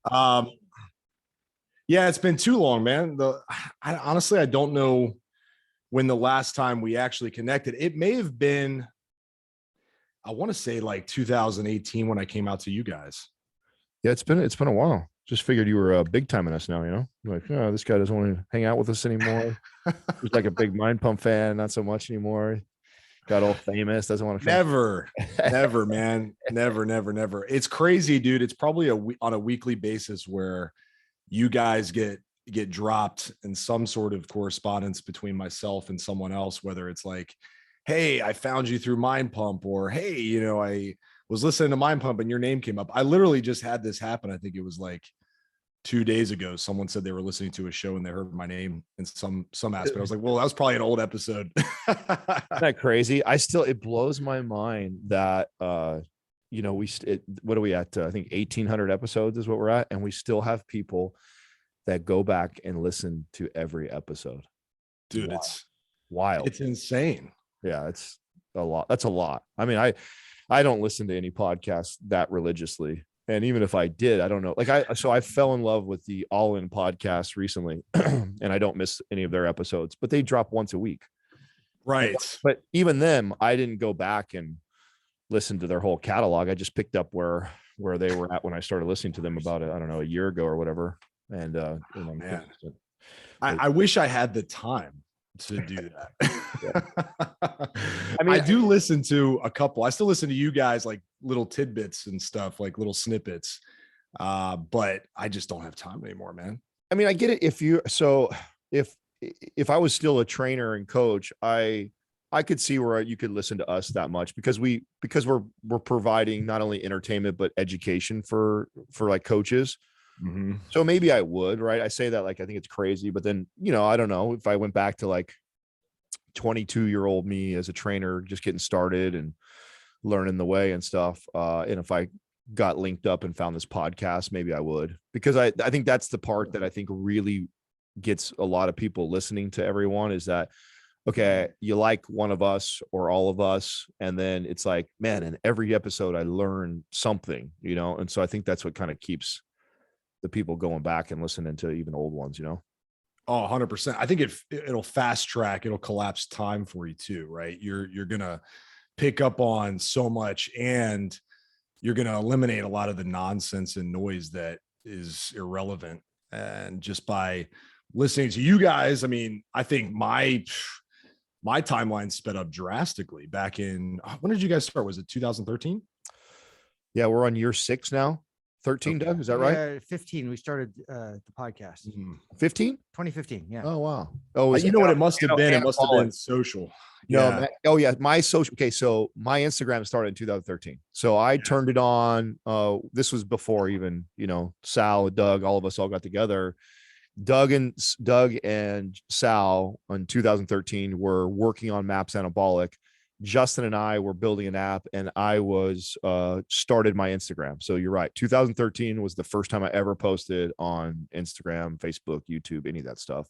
Um, yeah, it's been too long, man. Honestly, I don't know when the last time we actually connected. It may have been, I want to say like 2018 when I came out to you guys. Yeah, it's been a while. Just figured you were big timing us now. Like, oh, this guy doesn't want to hang out with us anymore. He's like a big Mind Pump fan, not so much anymore. Got all famous, doesn't want to. Never, never, man, never, never, never. It's crazy, dude. It's probably on a weekly basis where you guys get dropped in some sort of correspondence between myself and someone else, whether it's like, hey, I found you through Mind Pump, or hey, I was listening to Mind Pump and your name came up. I literally just had this happen. I think it was like 2 days ago. Someone said they were listening to a show and they heard my name in some aspect. I was like, well, that was probably an old episode. Isn't that crazy? It blows my mind that what are we at? I think 1,800 episodes is what we're at, and we still have people that go back and listen to every episode. Dude, it's wild. It's insane. Yeah, it's a lot. That's a lot. I mean, I don't listen to any podcasts that religiously. And even if I did, I don't know. I fell in love with the All In podcast recently, and I don't miss any of their episodes, but they drop once a week. Right. But even them, I didn't go back and listen to their whole catalog. I just picked up where they were at when I started listening to them about I don't know, a year ago or whatever. And man, I wish I had the time to do that. I mean, I do listen to a couple. I still listen to you guys, like little tidbits and stuff, like little snippets. But I just don't have time anymore, man. I mean, I get it. If I was still a trainer and coach, I could see where you could listen to us that much because we're providing not only entertainment but education for like coaches. Mm-hmm. So maybe I would, right? I say that like I think it's crazy, but then I don't know if I went back to like 22-year-old me as a trainer, just getting started and learning the way and stuff. And if I got linked up and found this podcast, maybe I would, because I think that's the part that I think really gets a lot of people listening to everyone is that, okay, you like one of us or all of us. And then it's like, man, in every episode I learn something, And so I think that's what kind of keeps the people going back and listening to even old ones, Oh, 100%. I think it'll fast track, it'll collapse time for you too, right? You're going to pick up on so much, and you're going to eliminate a lot of the nonsense and noise that is irrelevant. And just by listening to you guys, I mean, I think my timeline sped up drastically back in, when did you guys start? Was it 2013? Yeah, we're on year 6 now. 13, okay. Doug, is that right? Yeah, 15. We started the podcast. 15? 2015. Yeah. Oh, wow. Oh, you know what it must have been? It must have been social. Yeah. No, yeah. My social. Okay. So my Instagram started in 2013. So I turned it on. This was before even, Sal, Doug, all of us all got together. Doug and Sal in 2013 were working on Maps Anabolic. Justin and I were building an app, and I was started my Instagram. So you're right. 2013 was the first time I ever posted on Instagram, Facebook, YouTube, any of that stuff.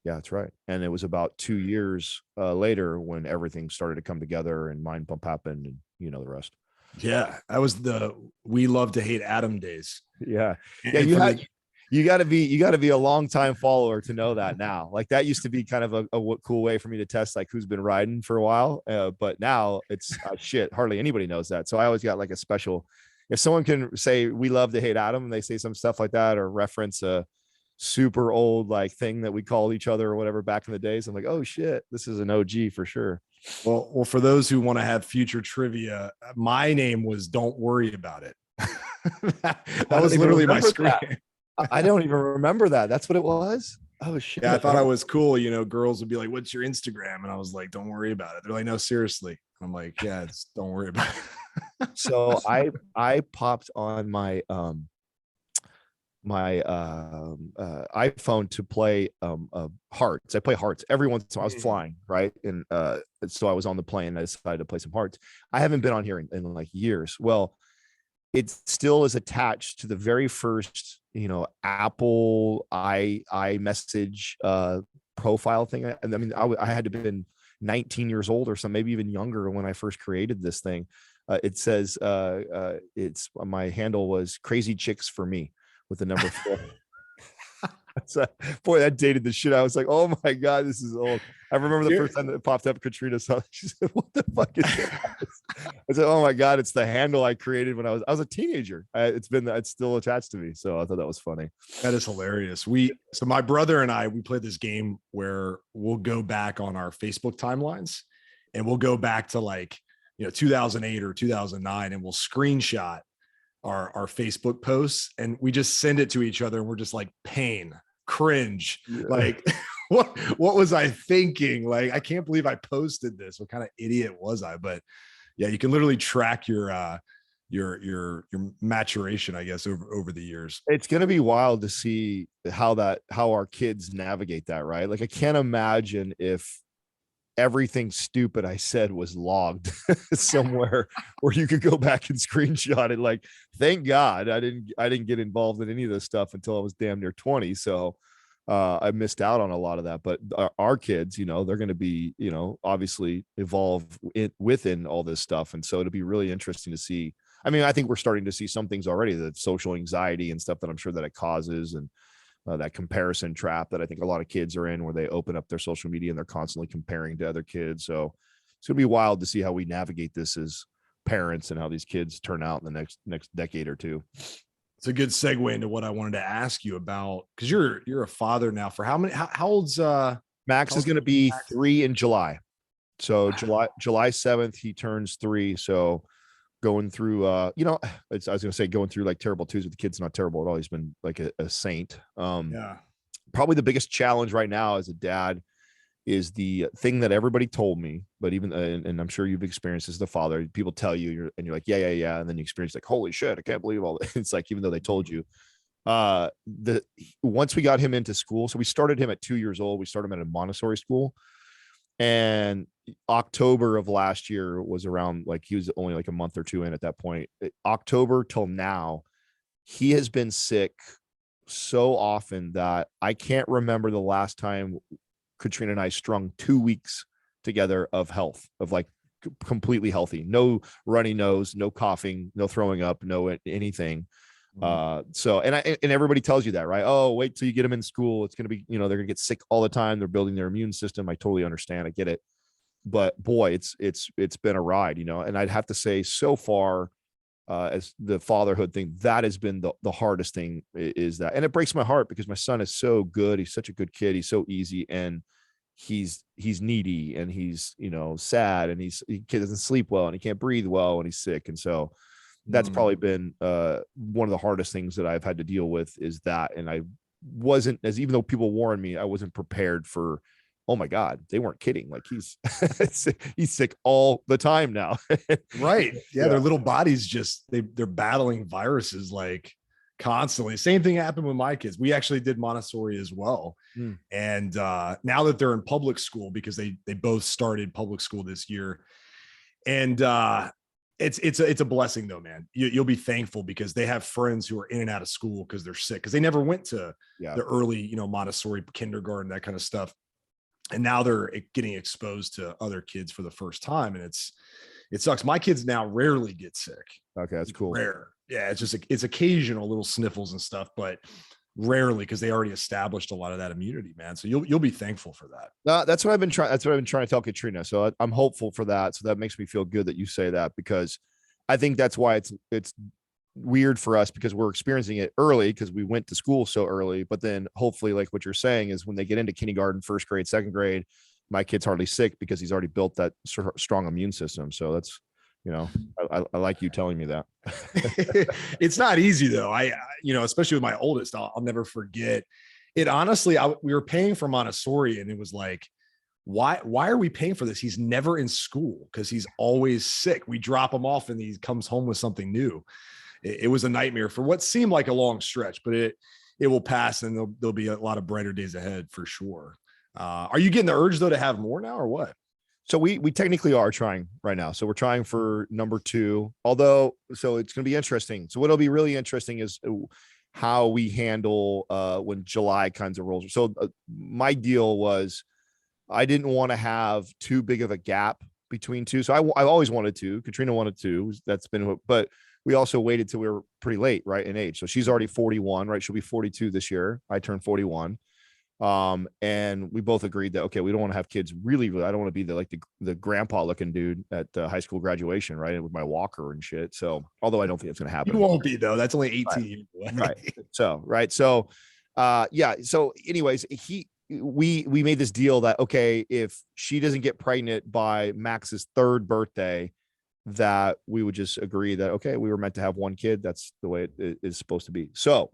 Yeah, that's right. And it was about 2 years later when everything started to come together and Mind Pump happened, and the rest. Yeah, that was the We Love to Hate Adam days. Yeah, yeah. You got to be a long time follower to know that now. Like that used to be kind of a cool way for me to test like who's been riding for a while. But now it's shit. Hardly anybody knows that. So I always got like a special, if someone can say We Love to Hate Adam and they say some stuff like that or reference a super old like thing that we called each other or whatever back in the days, I'm like, oh shit, this is an OG for sure. Well, for those who want to have future trivia, my name was Don't Worry About It. that was literally my screen. I don't even remember that. That's what it was. Oh shit. Yeah, I thought I was cool. Girls would be like, "What's your Instagram?" And I was like, "Don't worry about it." They're like, "No, seriously." I'm like, "Yeah, it's don't worry about it." So I popped on my iPhone to play hearts. I play hearts every once in a while. I was flying, right? And so I was on the plane and I decided to play some hearts. I haven't been on here in like years. Well, it still is attached to the very first, Apple iMessage profile thing. And I mean, I had to have been 19 years old or so, maybe even younger when I first created this thing. It says my handle was Crazy Chicks for Me, with the number 4. So, boy, that dated the shit. I was like, oh my God, this is old. I remember the first time that it popped up, Katrina saw it. She said, what the fuck is this? I said, oh my God, it's the handle I created when I was a teenager. It's still attached to me. So I thought that was funny. That is hilarious. So my brother and I, we played this game where we'll go back on our Facebook timelines and we'll go back to like, 2008 or 2009 and we'll screenshot our Facebook posts and we just send it to each other and we're just like pain, cringe, like what was I thinking? Like, I can't believe I posted this. What kind of idiot was I? But yeah, you can literally track your maturation, I guess, over the years. It's going to be wild to see how our kids navigate that, right? Like, I can't imagine if everything stupid I said was logged somewhere where you could go back and screenshot it. Like, thank God I didn't get involved in any of this stuff until I was damn near 20. So I missed out on a lot of that, but our kids, they're going to be, obviously evolve within all this stuff. And so it'll be really interesting to see. I mean, I think we're starting to see some things already, the social anxiety and stuff that I'm sure that it causes, and that comparison trap that I think a lot of kids are in, where they open up their social media and they're constantly comparing to other kids. So it's gonna be wild to see how we navigate this as parents and how these kids turn out in the next decade or two. It's a good segue into what I wanted to ask you about, because you're a father now. For how old's Max is going to be 3 in July. So July 7th, he turns 3. So going through I was going to say going through like terrible twos with the kids, not terrible at all. He's been like a saint. Probably the biggest challenge right now as a dad is the thing that everybody told me, but even and I'm sure you've experienced as the father, people tell you, you're like, yeah, and then you experience like, holy shit, I can't believe all that. It's like, even though they told you, once we got him into school, so we started him at 2 years old. We started him at a Montessori school, and October of last year was around, like, he was only like a month or two in at that point. October till now, he has been sick so often that I can't remember the last time Katrina and I strung 2 weeks together of health, of like completely healthy, no runny nose, no coughing, no throwing up, no anything. So, and everybody tells you that, right? Oh, wait till you get them in school. It's going to be, they're going to get sick all the time. They're building their immune system. I totally understand. I get it. But boy, it's been a ride, and I'd have to say so far, as the fatherhood thing, that has been the hardest thing, is that, and it breaks my heart because my son is so good. He's such a good kid. He's so easy, and he's needy, and he's, sad, and he doesn't sleep well, and he can't breathe well, and he's sick. And so that's probably been one of the hardest things that I've had to deal with, is that. And I wasn't, as even though people warned me, I wasn't prepared for, oh my God, they weren't kidding. Like, he's sick all the time now. Right. Yeah. Their little bodies they're battling viruses like constantly. Same thing happened with my kids. We actually did Montessori as well. And now that they're in public school, because they both started public school this year, and it's a blessing though, man. You'll be thankful, because they have friends who are in and out of school because they're sick, because they never went to the early, Montessori kindergarten, that kind of stuff. And now they're getting exposed to other kids for the first time. And it sucks. My kids now rarely get sick. Okay. That's cool. Rare. Yeah. It's occasional little sniffles and stuff, but rarely, because they already established a lot of that immunity, man. So you'll be thankful for that. That's what I've been trying. That's what I've been trying to tell Katrina. So I'm hopeful for that. So that makes me feel good that you say that, because I think that's why it's weird for us, because we're experiencing it early because we went to school so early. But then hopefully, like what you're saying, is when they get into kindergarten, first grade, second grade, my kid's hardly sick because he's already built that strong immune system. So that's, I like you telling me that. It's not easy though. I especially with my oldest, I'll never forget it. Honestly, we were paying for Montessori, and it was like, why are we paying for this? He's never in school because he's always sick. We drop him off and he comes home with something new. It was a nightmare for what seemed like a long stretch, but it will pass, and there'll be a lot of brighter days ahead for sure. Are you getting the urge though to have more now, or what? So we technically are trying right now. So we're trying for number 2, although, so it's going to be interesting. So what'll be really interesting is how we handle when July kinds of rolls. So my deal was, I didn't want to have too big of a gap between two. So I always wanted to, Katrina wanted to, but we also waited till we were pretty late, right, in age. So she's already 41, right? She'll be 42 this year. I turned 41. And we both agreed that, okay, we don't want to have kids really, I don't want to be the grandpa looking dude at high school graduation, right, with my walker and shit. So although I don't think it's going to happen. You won't be though. That's only 18 years away. Right. So yeah. So anyways, we made this deal that, okay, if she doesn't get pregnant by Max's 3rd birthday, that we would just agree that, okay, we were meant to have one kid. That's the way it is supposed to be. So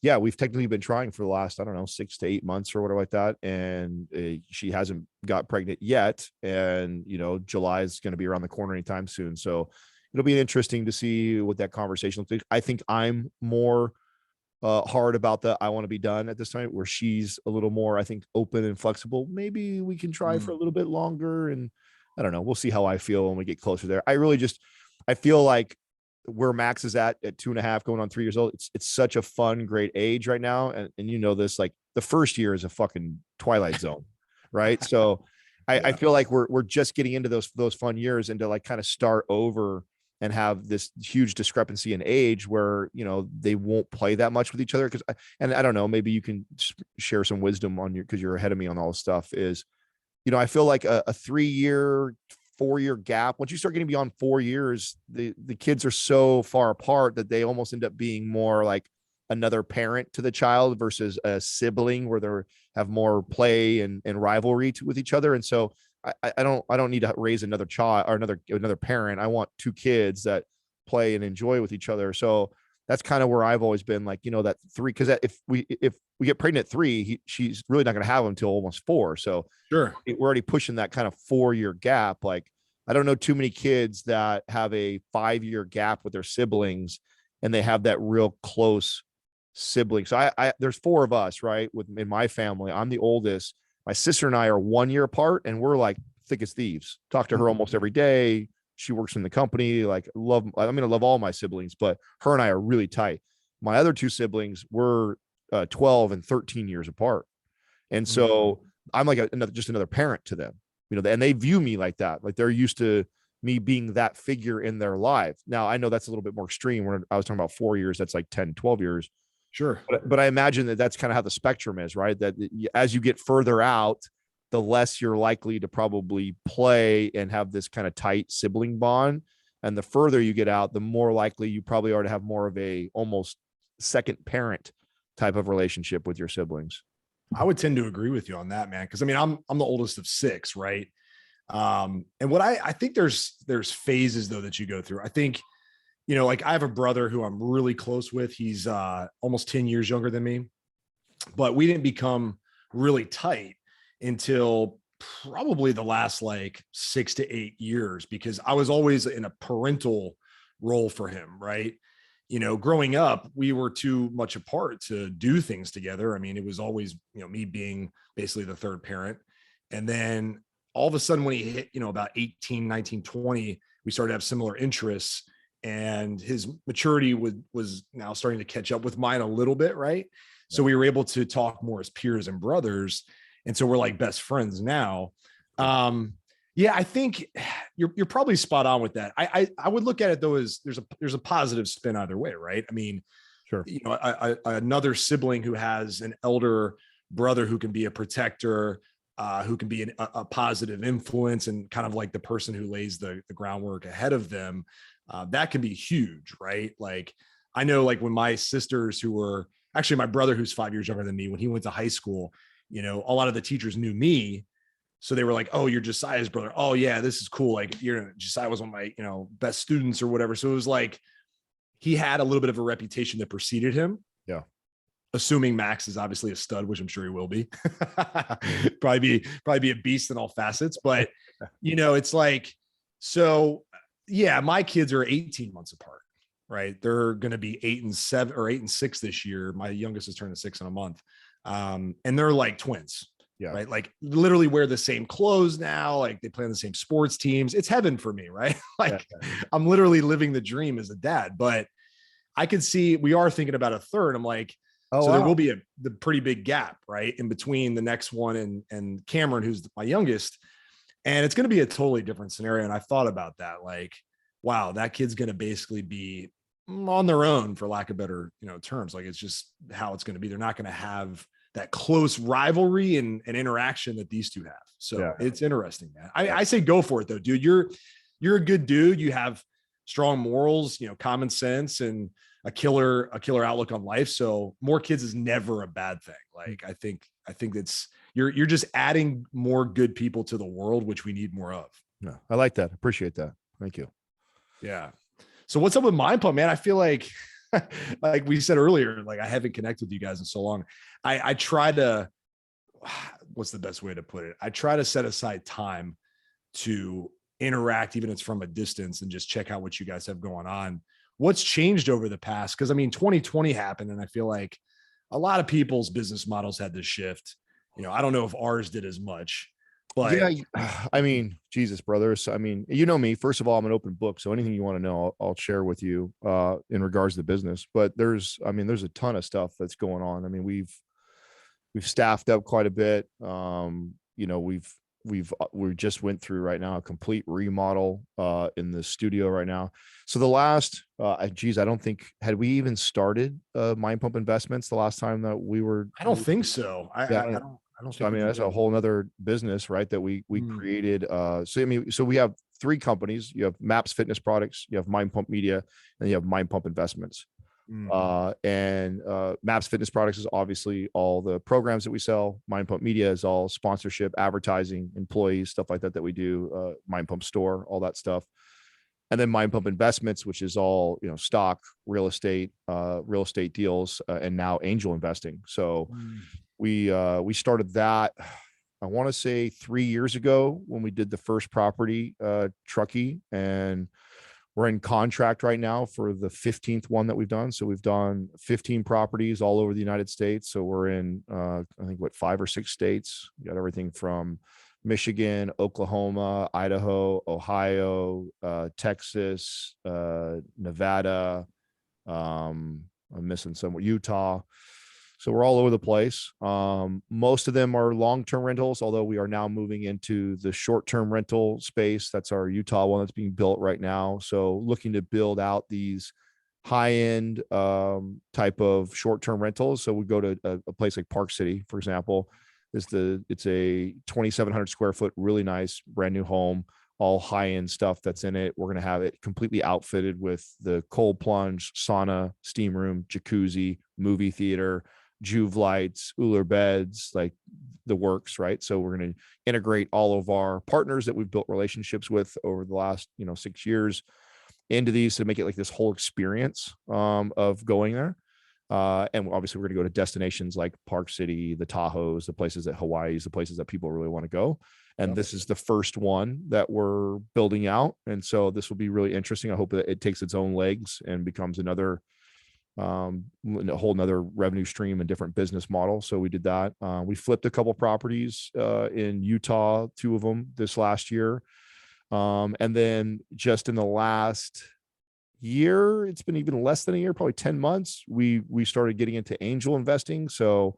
yeah, we've technically been trying for the last, I don't know, 6 to 8 months or whatever like that. And she hasn't got pregnant yet. And, July is going to be around the corner anytime soon. So it'll be interesting to see what that conversation looks like. I think I'm more hard about the, I want to be done at this time, where she's a little more, I think, open and flexible. Maybe we can try for a little bit longer. And I don't know. We'll see how I feel when we get closer there. I feel like where Max is at 2.5, going on 3 years old, it's such a fun, great age right now. And this, like the first year is a fucking twilight zone, right? So I feel like we're just getting into those fun years, and to like kind of start over and have this huge discrepancy in age where, they won't play that much with each other. And I don't know, maybe you can share some wisdom on because you're ahead of me on all this stuff is, I feel like a 3-year, 4-year gap, once you start getting beyond 4 years, the kids are so far apart that they almost end up being more like another parent to the child versus a sibling, where they have more play and rivalry with each other. And so I don't need to raise another child or another parent. I want 2 kids that play and enjoy with each other. So that's kind of where I've always been like, that 3, because if we get pregnant at 3, she's really not going to have him until almost 4. So sure, we're already pushing that kind of 4-year gap. Like, I don't know too many kids that have a 5-year gap with their siblings and they have that real close sibling. So there's 4 of us, right? In my family, I'm the oldest. My sister and I are 1 year apart, and we're like thick as thieves. Talk to her almost every day. She works in the company. Like, I love all my siblings, but her and I are really tight. My other 2 siblings were 12 and 13 years apart. And so I'm like just another parent to them, and they view me like that. Like, they're used to me being that figure in their life. Now, I know that's a little bit more extreme. When I was talking about 4 years, that's like 10, 12 years. Sure. But I imagine that that's kind of how the spectrum is, right? That as you get further out, the less you're likely to probably play and have this kind of tight sibling bond. And the further you get out, the more likely you probably are to have more of a almost second parent type of relationship with your siblings. I would tend to agree with you on that, man. Cause I mean, I'm the oldest of 6, right? And what I think there's phases though that you go through. I think, like I have a brother who I'm really close with. He's almost 10 years younger than me, but we didn't become really tight until probably the last like 6 to 8 years, because I was always in a parental role for him, right? Growing up, we were too much apart to do things together. I mean, it was always, me being basically the third parent. And then all of a sudden when he hit, about 18, 19, 20, we started to have similar interests, and his maturity was now starting to catch up with mine a little bit. Right. So we were able to talk more as peers and brothers. And so we're like best friends now. Yeah, I think you're probably spot on with that. I would look at it though as there's a positive spin either way, right? I mean, sure. Another sibling who has an elder brother who can be a protector, who can be a positive influence, and kind of like the person who lays the groundwork ahead of them. That can be huge, right? Like, I know, like when my sisters, who were actually my brother, who's 5 years younger than me, when he went to high school, a lot of the teachers knew me. So they were like, "Oh, you're Josiah's brother. Oh yeah, this is cool. Like, Josiah was one of my, best students or whatever." So it was like, he had a little bit of a reputation that preceded him. Yeah. Assuming Max is obviously a stud, which I'm sure he will be. probably be a beast in all facets. But it's like, so yeah, my kids are 18 months apart, right? They're going to be 8 and 7 or 8 and 6 this year. My youngest is turning 6 in a month. And they're like twins. Yeah. Right. Like, literally wear the same clothes now. Like, they play on the same sports teams. It's heaven for me. Right. Like, I'm literally living the dream as a dad, but I could see we are thinking about a third. I'm like, there will be the pretty big gap, right, in between the next one and Cameron, who's my youngest. And it's going to be a totally different scenario. And I thought about that. Like, wow, that kid's going to basically be on their own, for lack of better, terms. Like, it's just how it's going to be. They're not going to have that close rivalry and interaction that these two have. So it's interesting, man. I say go for it though, dude. You're a good dude. You have strong morals, common sense, and a killer outlook on life. So more kids is never a bad thing. Like, I think that's, you're just adding more good people to the world, which we need more of. No, I like that. Appreciate that. Thank you. Yeah. So what's up with Mind Pump, man? I feel like, like we said earlier, like I haven't connected with you guys in so long. I try to, what's the best way to put it? I try to set aside time to interact, even if it's from a distance, and just check out what you guys have going on. What's changed over the past? Because I mean, 2020 happened, and I feel like a lot of people's business models had to shift. I don't know if ours did as much. But yeah, I mean, Jesus, brothers. I mean, you know me. First of all, I'm an open book, so anything you want to know, I'll share with you in regards to the business. But there's a ton of stuff that's going on. I mean, we've staffed up quite a bit. We just went through right now a complete remodel in the studio right now. So the last, I don't think, had we even started Mind Pump Investments the last time that we were? I don't think so. I don't think. I mean, that's a whole nother business, right? That we created. So we have three companies. You have Maps Fitness Products, you have Mind Pump Media, and you have Mind Pump Investments. And Maps Fitness Products is obviously all the programs that we sell. Mind Pump Media is all sponsorship, advertising, employees, stuff like that we do. Mind Pump Store, all that stuff. And then Mind Pump Investments, which is all, stock, real estate deals, and now angel investing. So we started that, I want to say 3 years ago when we did the first property, Truckee, and we're in contract right now for the 15th one that we've done. So we've done 15 properties all over the United States. So we're in, I think 5 or 6 states. We got everything from Michigan, Oklahoma, Idaho, Ohio, Texas, Nevada. I'm missing somewhere, Utah. So we're all over the place. Most of them are long-term rentals, although we are now moving into the short-term rental space. That's our Utah one that's being built right now. So looking to build out these high-end type of short-term rentals. So we go to a place like Park City, for example. It's a 2,700 square foot, really nice, brand new home, all high-end stuff that's in it. We're going to have it completely outfitted with the cold plunge, sauna, steam room, jacuzzi, movie theater, Juve lights, Uller beds, like the works, right? So we're going to integrate all of our partners that we've built relationships with over the last 6 years into these to make it like this whole experience of going there. And obviously we're going to go to destinations like Park City, the Tahoes, the places that Hawaii's, the places that people really want to go. And this is the first one that we're building out. And so this will be really interesting. I hope that it takes its own legs and becomes another a whole nother revenue stream and different business model. So we did that. We flipped a couple properties in Utah, 2 of them this last year. And then just in the last year, it's been even less than a year, probably 10 months, we started getting into angel investing. So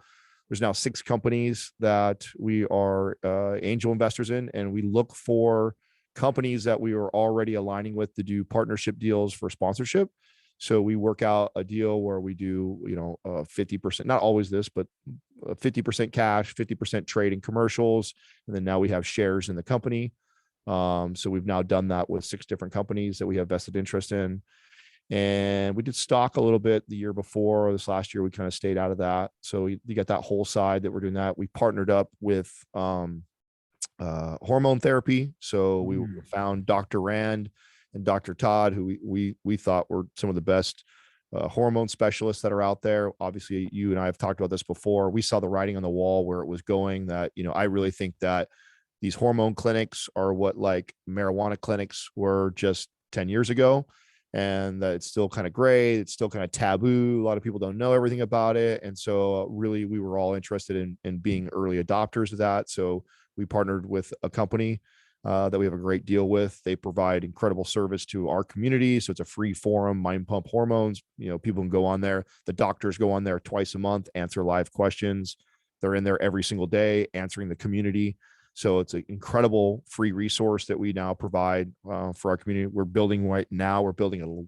there's now 6 companies that we are angel investors in, and we look for companies that we are already aligning with to do partnership deals for sponsorship. So we work out a deal where we do, 50%, not always this, but 50% cash, 50% trade and commercials. And then now we have shares in the company. So we've now done that with 6 different companies that we have vested interest in. And we did stock a little bit the year before. This last year, we kind of stayed out of that. So you got that whole side that we're doing that. We partnered up with hormone therapy. So we found Dr. Rand and Dr. Todd, who we thought were some of the best hormone specialists that are out there. Obviously, you and I have talked about this before. We saw the writing on the wall where it was going, that, I really think that these hormone clinics are what like marijuana clinics were just 10 years ago. And that it's still kind of gray. It's still kind of taboo. A lot of people don't know everything about it. And so really, we were all interested in being early adopters of that. So we partnered with a company that we have a great deal with. They provide incredible service to our community. So it's a free forum, Mind Pump Hormones. People can go on there. The doctors go on there twice a month, answer live questions. They're in there every single day answering the community. So it's an incredible free resource that we now provide for our community. We're building a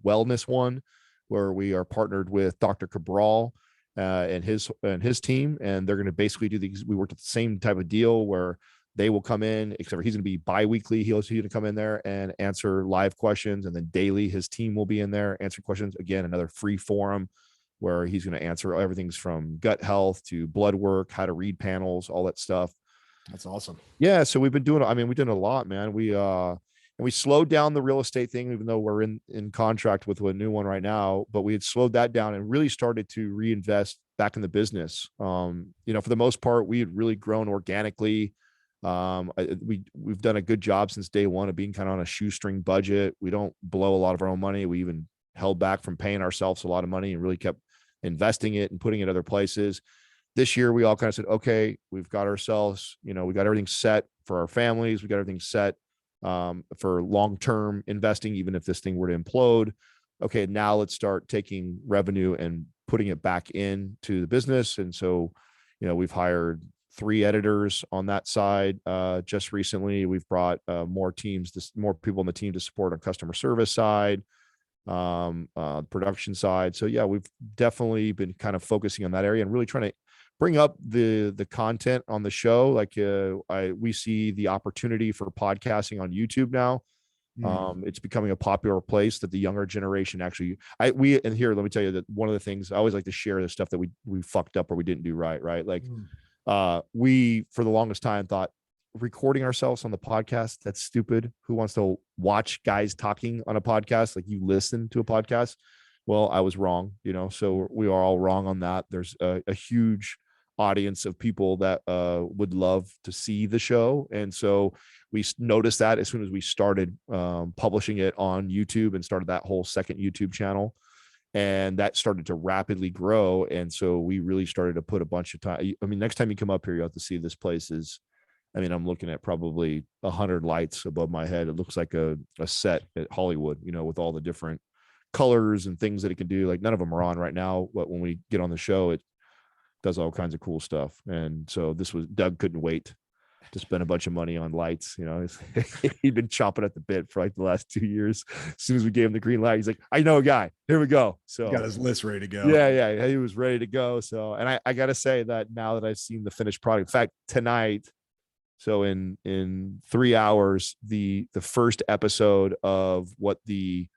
wellness one where we are partnered with Dr. Cabral and his team, and they're going to basically do these. We worked at the same type of deal where they will come in, except for he's going to be bi-weekly. He's going to come in there and answer live questions, and then daily his team will be in there answering questions. Again, another free forum where he's going to answer everything's from gut health to blood work, how to read panels, all that stuff. That's awesome. Yeah, so we've been doing. I mean, we did a lot, man. We slowed down the real estate thing, even though we're in contract with a new one right now. But we had slowed that down and really started to reinvest back in the business. For the most part, we had really grown organically. We've done a good job since day one of being kind of on a shoestring budget. We don't blow a lot of our own money. We even held back from paying ourselves a lot of money and really kept investing it and putting it other places. This year, we all kind of said, okay, we've got ourselves, we got everything set for our families. We got everything set for long-term investing, even if this thing were to implode. Okay, now let's start taking revenue and putting it back into the business. And so, we've hired 3 editors on that side. Just recently, we've brought more people on the team to support our customer service side, production side. So yeah, we've definitely been kind of focusing on that area and really trying to bring up the content on the show. Like we see the opportunity for podcasting on YouTube now. It's becoming a popular place that the younger generation actually, and here, let me tell you that one of the things I always like to share the stuff that we fucked up or we didn't do right. Like we, for the longest time, thought recording ourselves on the podcast, that's stupid. Who wants to watch guys talking on a podcast? Like, you listen to a podcast. Well, I was wrong, so we are all wrong on that. There's a huge audience of people that would love to see the show. And so we noticed that as soon as we started publishing it on YouTube and started that whole second YouTube channel, and that started to rapidly grow. And so we really started to put a bunch of time. I mean, next time you come up here, you have to see this place I'm looking at probably 100 lights above my head. It looks like a set at Hollywood, with all the different colors and things that it can do. Like, none of them are on right now, but when we get on the show, it does all kinds of cool stuff. And so Doug couldn't wait to spend a bunch of money on lights. He'd been chomping at the bit for like the last 2 years. As soon as we gave him the green light, he's like, I know a guy, here we go. So he got his list ready to go. Yeah, he was ready to go. So, and I gotta say that now that I've seen the finished product, in fact, tonight, so in 3 hours, the first episode of what the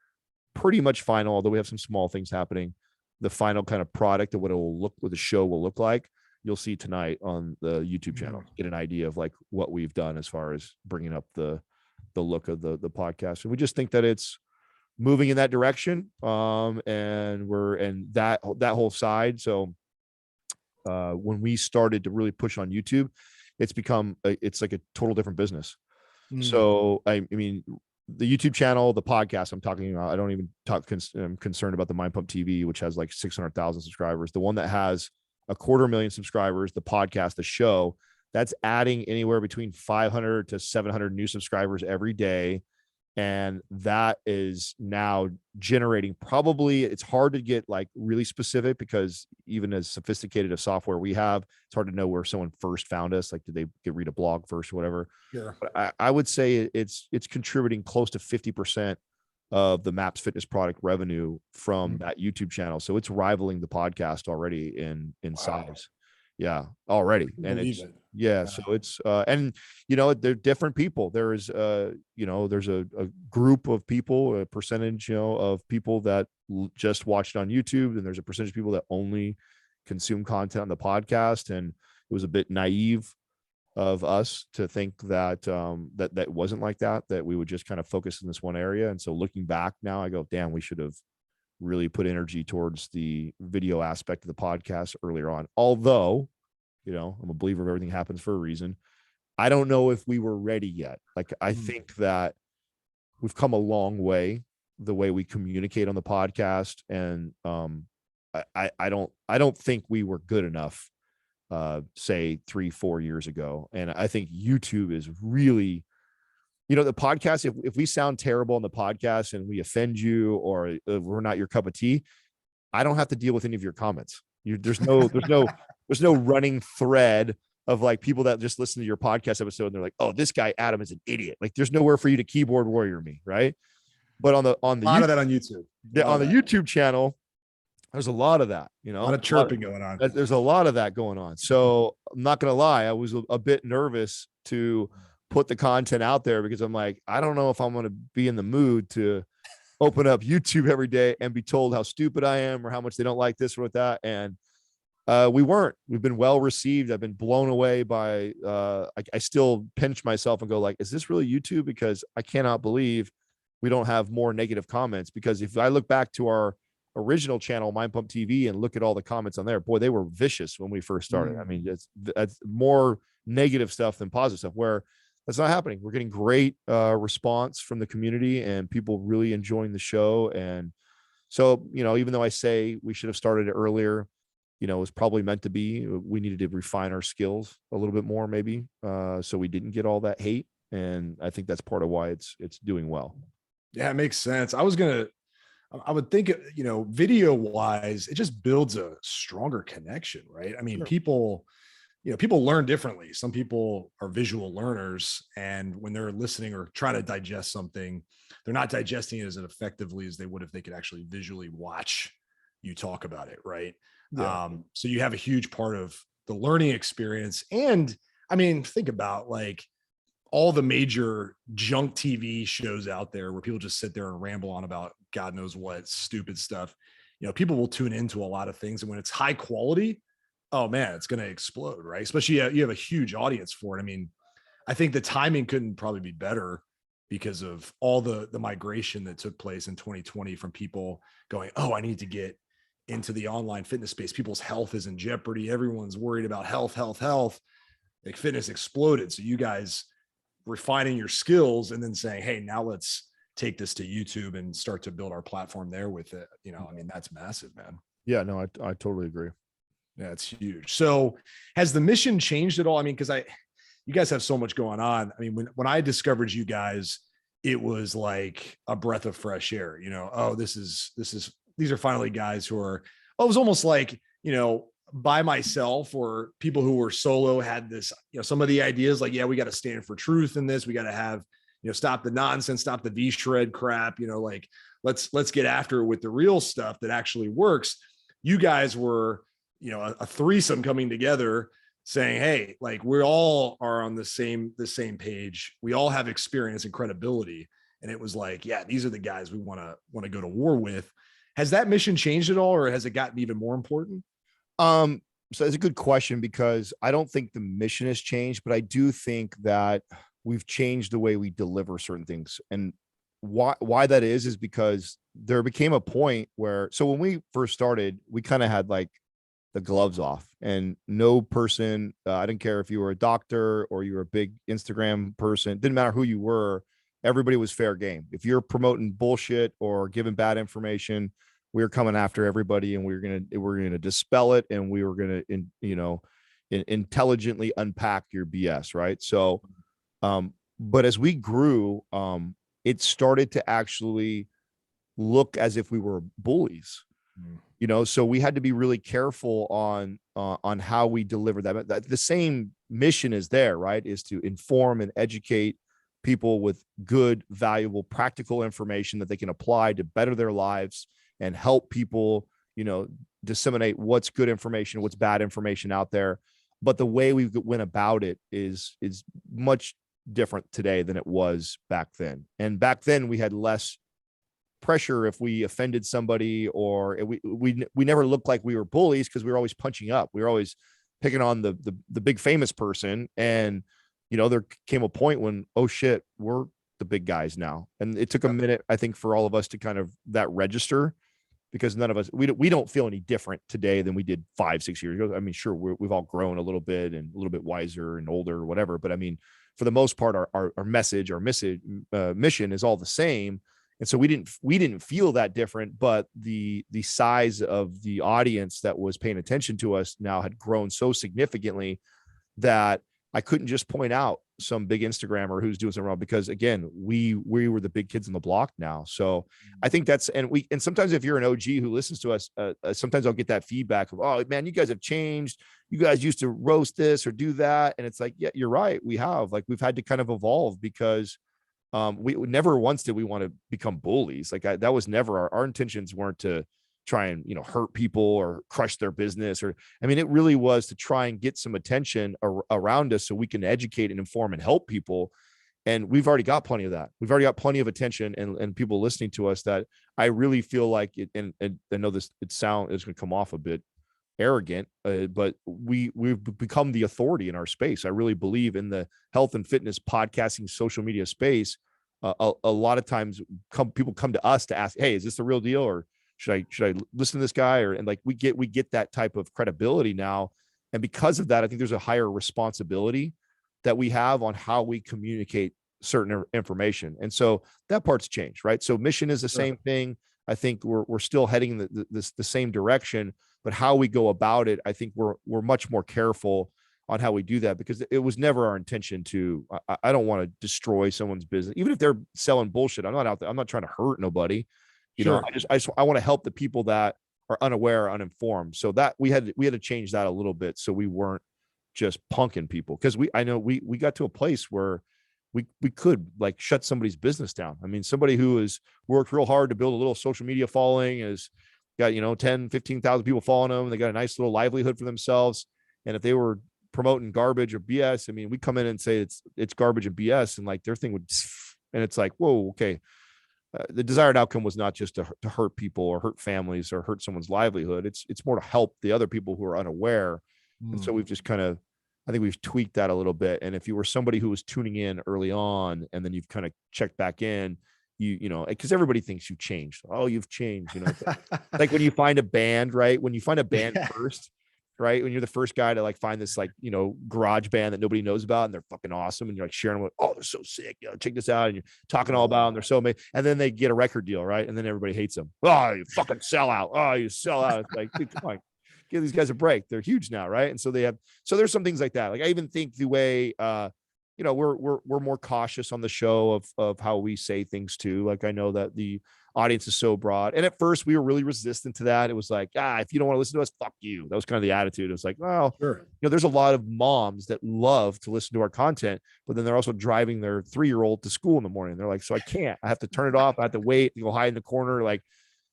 pretty much final, although we have some small things happening, the final kind of product of what the show will look like, you'll see tonight on the YouTube channel. Get an idea of like what we've done as far as bringing up the look of the podcast. And we just think that it's moving in that direction. And that whole side. So when we started to really push on YouTube, it's like a total different business. So I mean, the YouTube channel, the podcast I'm talking about, I don't even I'm concerned about the Mind Pump TV, which has like 600,000 subscribers. The one that has 250,000 subscribers, the podcast, the show, that's adding anywhere between 500 to 700 new subscribers every day. And that is now generating, probably, it's hard to get like really specific, because even as sophisticated a software we have, it's hard to know where someone first found us. Like, did they read a blog first or whatever? Sure. But I would say it's contributing close to 50% of the MAPS Fitness product revenue from that YouTube channel. So it's rivaling the podcast already in size. Yeah, already. And it's, yeah, so it's and they're different people. There's there's a group of people, a percentage of people that just watched on YouTube, and there's a percentage of people that only consume content on the podcast. And it was a bit naive of us to think that that wasn't like that we would just kind of focus in this one area. And so looking back now, I go, damn, we should have really put energy towards the video aspect of the podcast earlier on. Although, I'm a believer of everything happens for a reason. I don't know if we were ready yet. Like, I think that we've come a long way, the way we communicate on the podcast. And I don't think we were good enough, say 3-4 years ago. And I think YouTube is really, the podcast, if we sound terrible on the podcast and we offend you, or we're not your cup of tea, I don't have to deal with any of your comments. There's no running thread of like people that just listen to your podcast episode and they're like, oh, this guy Adam is an idiot. Like there's nowhere for you to keyboard warrior me, right? But on the A lot of that on YouTube. on the YouTube channel, there's a lot of that, you know, a lot of chirping going on. There's a lot of that going on. So I'm not gonna lie, I was a bit nervous to put the content out there because I'm like, I don't know if I'm gonna be in the mood to open up YouTube every day and be told how stupid I am or how much they don't like this or that. And we've been well received. I've been blown away by I still pinch myself and go like, is this really YouTube? Because I cannot believe we don't have more negative comments. Because if I look back to our original channel, Mind Pump TV, and look at all the comments on there, boy, they were vicious when we first started. I mean, it's more negative stuff than positive stuff, where that's not happening. We're getting great response from the community and people really enjoying the show. And so, you know, even though I say we should have started it earlier, you know, it was probably meant to be. We needed to refine our skills a little bit more, maybe, so we didn't get all that hate. And I think that's part of why it's doing well. Yeah, it makes sense. I would think, you know, video wise, it just builds a stronger connection, right? I mean, Sure. people learn differently. Some people are visual learners, and when they're listening or trying to digest something, they're not digesting it as effectively as they would if they could actually visually watch you talk about it, right? Yeah. So you have a huge part of the learning experience. And I mean, think about like all the major junk TV shows out there where people just sit there and ramble on about God knows what stupid stuff. You know, people will tune into a lot of things, and when it's high quality, oh man, it's going to explode, right? Especially you have a huge audience for it. I mean, I think the timing couldn't probably be better because of all the migration that took place in 2020 from people going, oh, I need to get into the online fitness space. People's health is in jeopardy. Everyone's worried about health. Like fitness exploded. So you guys refining your skills and then saying, hey, now let's take this to YouTube and start to build our platform there with it. You know, I mean, that's massive, man. Yeah, no, I totally agree. Yeah, it's huge. So has the mission changed at all? I mean, because you guys have so much going on. I mean, when I discovered you guys, it was like a breath of fresh air, you know, oh, these are finally guys who are, oh, it was almost like, you know, by myself, or people who were solo had this, you know, some of the ideas like, yeah, we got to stand for truth in this. We got to have, you know, stop the nonsense, stop the V-shred crap, you know, like let's get after it with the real stuff that actually works. You guys were, you know, a threesome coming together saying, hey, like we all are on the same page. We all have experience and credibility. And it was like, yeah, these are the guys we want to go to war with. Has that mission changed at all, or has it gotten even more important? So it's a good question, because I don't think the mission has changed, but I do think that we've changed the way we deliver certain things. And why that is because there became a point where, so when we first started, we kind of had like the gloves off, and no person, I didn't care if you were a doctor or you were a big Instagram person, didn't matter who you were, everybody was fair game. If you're promoting bullshit or giving bad information, we were coming after everybody, and we were gonna dispel it, and we were gonna intelligently unpack your BS, right? So, but as we grew, it started to actually look as if we were bullies. You know, so we had to be really careful on how we deliver that. The same mission is there, right? Is to inform and educate people with good, valuable, practical information that they can apply to better their lives and help people, you know, disseminate what's good information, what's bad information out there. But the way we went about it is much different today than it was back then. And back then we had less pressure if we offended somebody, or we never looked like we were bullies, because we were always punching up. We were always picking on the big famous person. And, you know, there came a point when, oh shit, we're the big guys now. And it took a minute, I think, for all of us to kind of that register, because none of us, we don't feel any different today than we did 5-6 years ago. I mean, sure, we've all grown a little bit and a little bit wiser and older or whatever. But I mean, for the most part, our message, mission is all the same. And so we didn't feel that different, but the size of the audience that was paying attention to us now had grown so significantly that I couldn't just point out some big Instagrammer who's doing something wrong, because again, we were the big kids on the block now. So I think that's, and sometimes if you're an OG who listens to us, sometimes I'll get that feedback of, oh man, you guys have changed. You guys used to roast this or do that. And it's like, yeah, you're right. We have, like, we've had to kind of evolve, because we never once did we want to become bullies. Like that was never our intentions, weren't to try and, hurt people or crush their business, or, I mean, it really was to try and get some attention around us so we can educate and inform and help people. And we've already got plenty of that. We've already got plenty of attention and people listening to us, that I really feel like it. And I know it's going to come off a bit arrogant, but we've become the authority in our space. I really believe in the health and fitness podcasting social media space. A lot of times people come to us to ask, hey, is this the real deal? Or should I listen to this guy? And like, we get that type of credibility now. And because of that, I think there's a higher responsibility that we have on how we communicate certain information. And so that part's changed, right? So mission is the same thing. I think we're still heading the same direction, but how we go about it, I think we're much more careful on how we do that, because it was never our intention to, I don't want to destroy someone's business, even if they're selling bullshit. I'm not out there. I'm not trying to hurt nobody. I want to help the people that are unaware, uninformed. So that we had to change that a little bit, so we weren't just punking people, because I know we got to a place where we could like shut somebody's business down. I mean, somebody who has worked real hard to build a little social media following, has got 10, 15,000 people following them. They got a nice little livelihood for themselves. And if they were promoting garbage or BS, I mean, we come in and say it's garbage and BS, and like their thing would, and it's like, whoa, okay. The desired outcome was not just to hurt people or hurt families or hurt someone's livelihood. It's more to help the other people who are unaware. And so we've just I think we've tweaked that a little bit. And if you were somebody who was tuning in early on, and then you've kind of checked back in, because everybody thinks you changed. Oh, you've changed. Like when you find a band, right? When you find a band first, right? When you're the first guy to like find this like, garage band that nobody knows about, and they're fucking awesome. And you're like sharing them with, oh, they're so sick. Check this out. And you're talking all about them. They're so amazing. And then they get a record deal, right? And then everybody hates them. Oh, you fucking sell out. Oh, you sell out. It's like, dude, come on, give these guys a break. They're huge now, right? And so there's some things like that. Like I even think the way, we're more cautious on the show of how we say things too. Like I know that the audience is so broad. And at first we were really resistant to that. It was like, if you don't want to listen to us, fuck you. That was kind of the attitude. It was like, well, sure. There's a lot of moms that love to listen to our content, but then they're also driving their 3-year-old to school in the morning. They're like, so I can't, I have to turn it off. I have to wait and go hide in the corner. Like,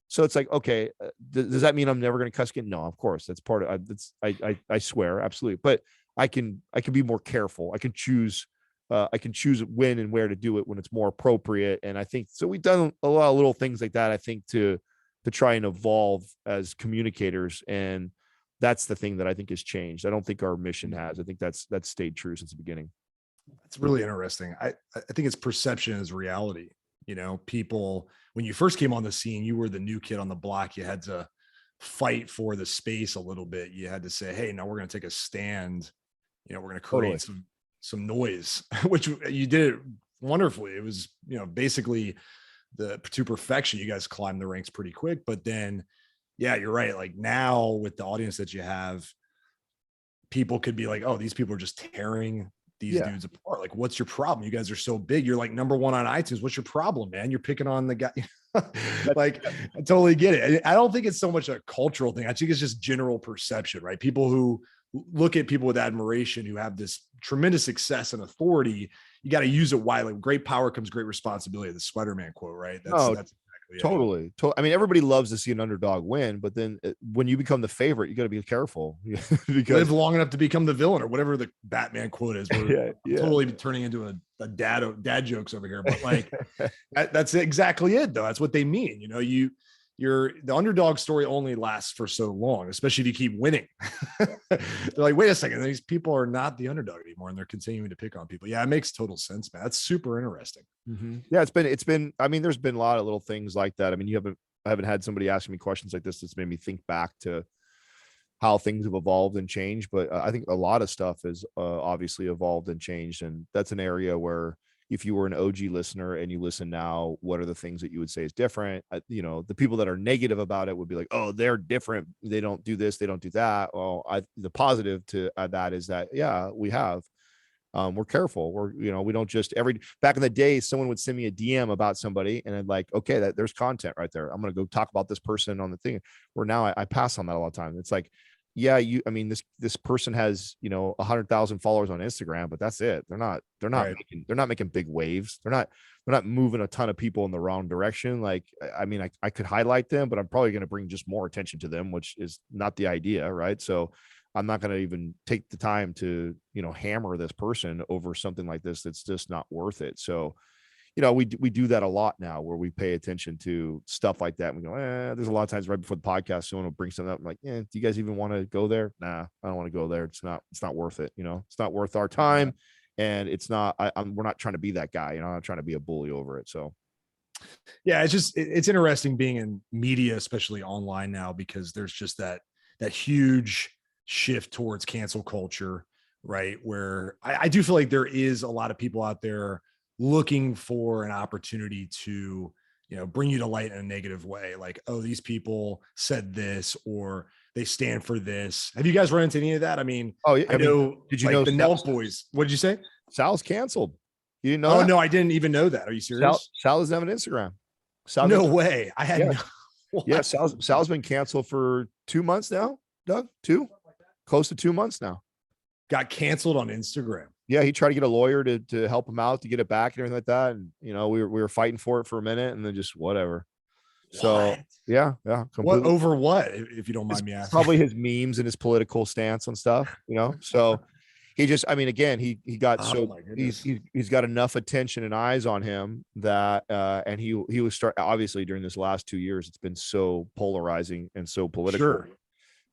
so it's like, okay, does that mean I'm never going to cuss again? No, of course. That's part of it. I swear. Absolutely. But I can be more careful. I can choose when and where to do it when it's more appropriate. And I think, so we've done a lot of little things like that, I think, to try and evolve as communicators. And that's the thing that I think has changed. I don't think our mission has. I think that's stayed true since the beginning. That's really interesting. I think it's perception is reality. People, when you first came on the scene, you were the new kid on the block. You had to fight for the space a little bit. You had to say, hey, now we're going to take a stand. We're going to create some noise, which you did it wonderfully. It was, basically to perfection. You guys climbed the ranks pretty quick, but then, yeah, you're right. Like now with the audience that you have, people could be like, oh, these people are just tearing these dudes apart. Like, what's your problem? You guys are so big. You're like number one on iTunes. What's your problem, man? You're picking on the guy. Like, I totally get it. I don't think it's so much a cultural thing. I think it's just general perception, right? People who look at people with admiration who have this tremendous success and authority, you got to use it widely. Great power comes great responsibility. The Spider-Man quote, right? That's exactly totally. I mean, everybody loves to see an underdog win, but then when you become the favorite, you got to be careful. Because live long enough to become the villain, or whatever the Batman quote is. We're totally turning into a dad jokes over here, but like that's exactly it, though. That's what they mean. You're the underdog story only lasts for so long, especially if you keep winning. They're like, wait a second, these people are not the underdog anymore, and they're continuing to pick on people. Yeah, it makes total sense, man. That's super interesting. Mm-hmm. Yeah, it's been. I mean, there's been a lot of little things like that. I mean, I haven't had somebody asking me questions like this that's made me think back to how things have evolved and changed. But I think a lot of stuff has obviously evolved and changed, and that's an area where, if you were an OG listener and you listen now, what are the things that you would say is different? The people that are negative about it would be like, oh, they're different. They don't do this. They don't do that. Well, the positive to that is that, yeah, we have. we're careful. We don't just back in the day, someone would send me a DM about somebody and I'm like, okay, there's content right there. I'm going to go talk about this person on the thing. Where now I pass on that a lot of times. It's like, yeah, this person has, 100,000 followers on Instagram, but that's it. Right. They're not making big waves. They're not moving a ton of people in the wrong direction. Like, I could highlight them, but I'm probably going to bring just more attention to them, which is not the idea. Right. So I'm not going to even take the time to, hammer this person over something like this. That's just not worth it. So, we do that a lot now where we pay attention to stuff like that. We go, there's a lot of times right before the podcast, someone will bring something up. I'm like, do you guys even want to go there? Nah, I don't want to go there. It's not worth it. It's not worth our time. And it's not, we're not trying to be that guy, I'm not trying to be a bully over it. So. Yeah. It's interesting being in media, especially online now, because there's just that huge shift towards cancel culture, right? Where I do feel like there is a lot of people out there looking for an opportunity to, bring you to light in a negative way. Like, oh, these people said this, or they stand for this. Have you guys run into any of that? I mean, oh yeah, I know, did you like know the Nelk boys? What did you say? Sal's canceled? You didn't know Oh that? no, I didn't even know that. Are you serious? Sal doesn't have an Instagram. No way. I had yeah. Sal's been canceled for 2 months now. Doug, close to 2 months now. Got canceled on Instagram. Yeah, he tried to get a lawyer to help him out to get it back and everything like that. And we were fighting for it for a minute, and then just whatever. So yeah, completely. What over what? If you don't mind me asking. Probably his memes and his political stance on stuff. So he just, again, he got he's got enough attention and eyes on him that and he was obviously during this last 2 years, it's been so polarizing and so political. Sure.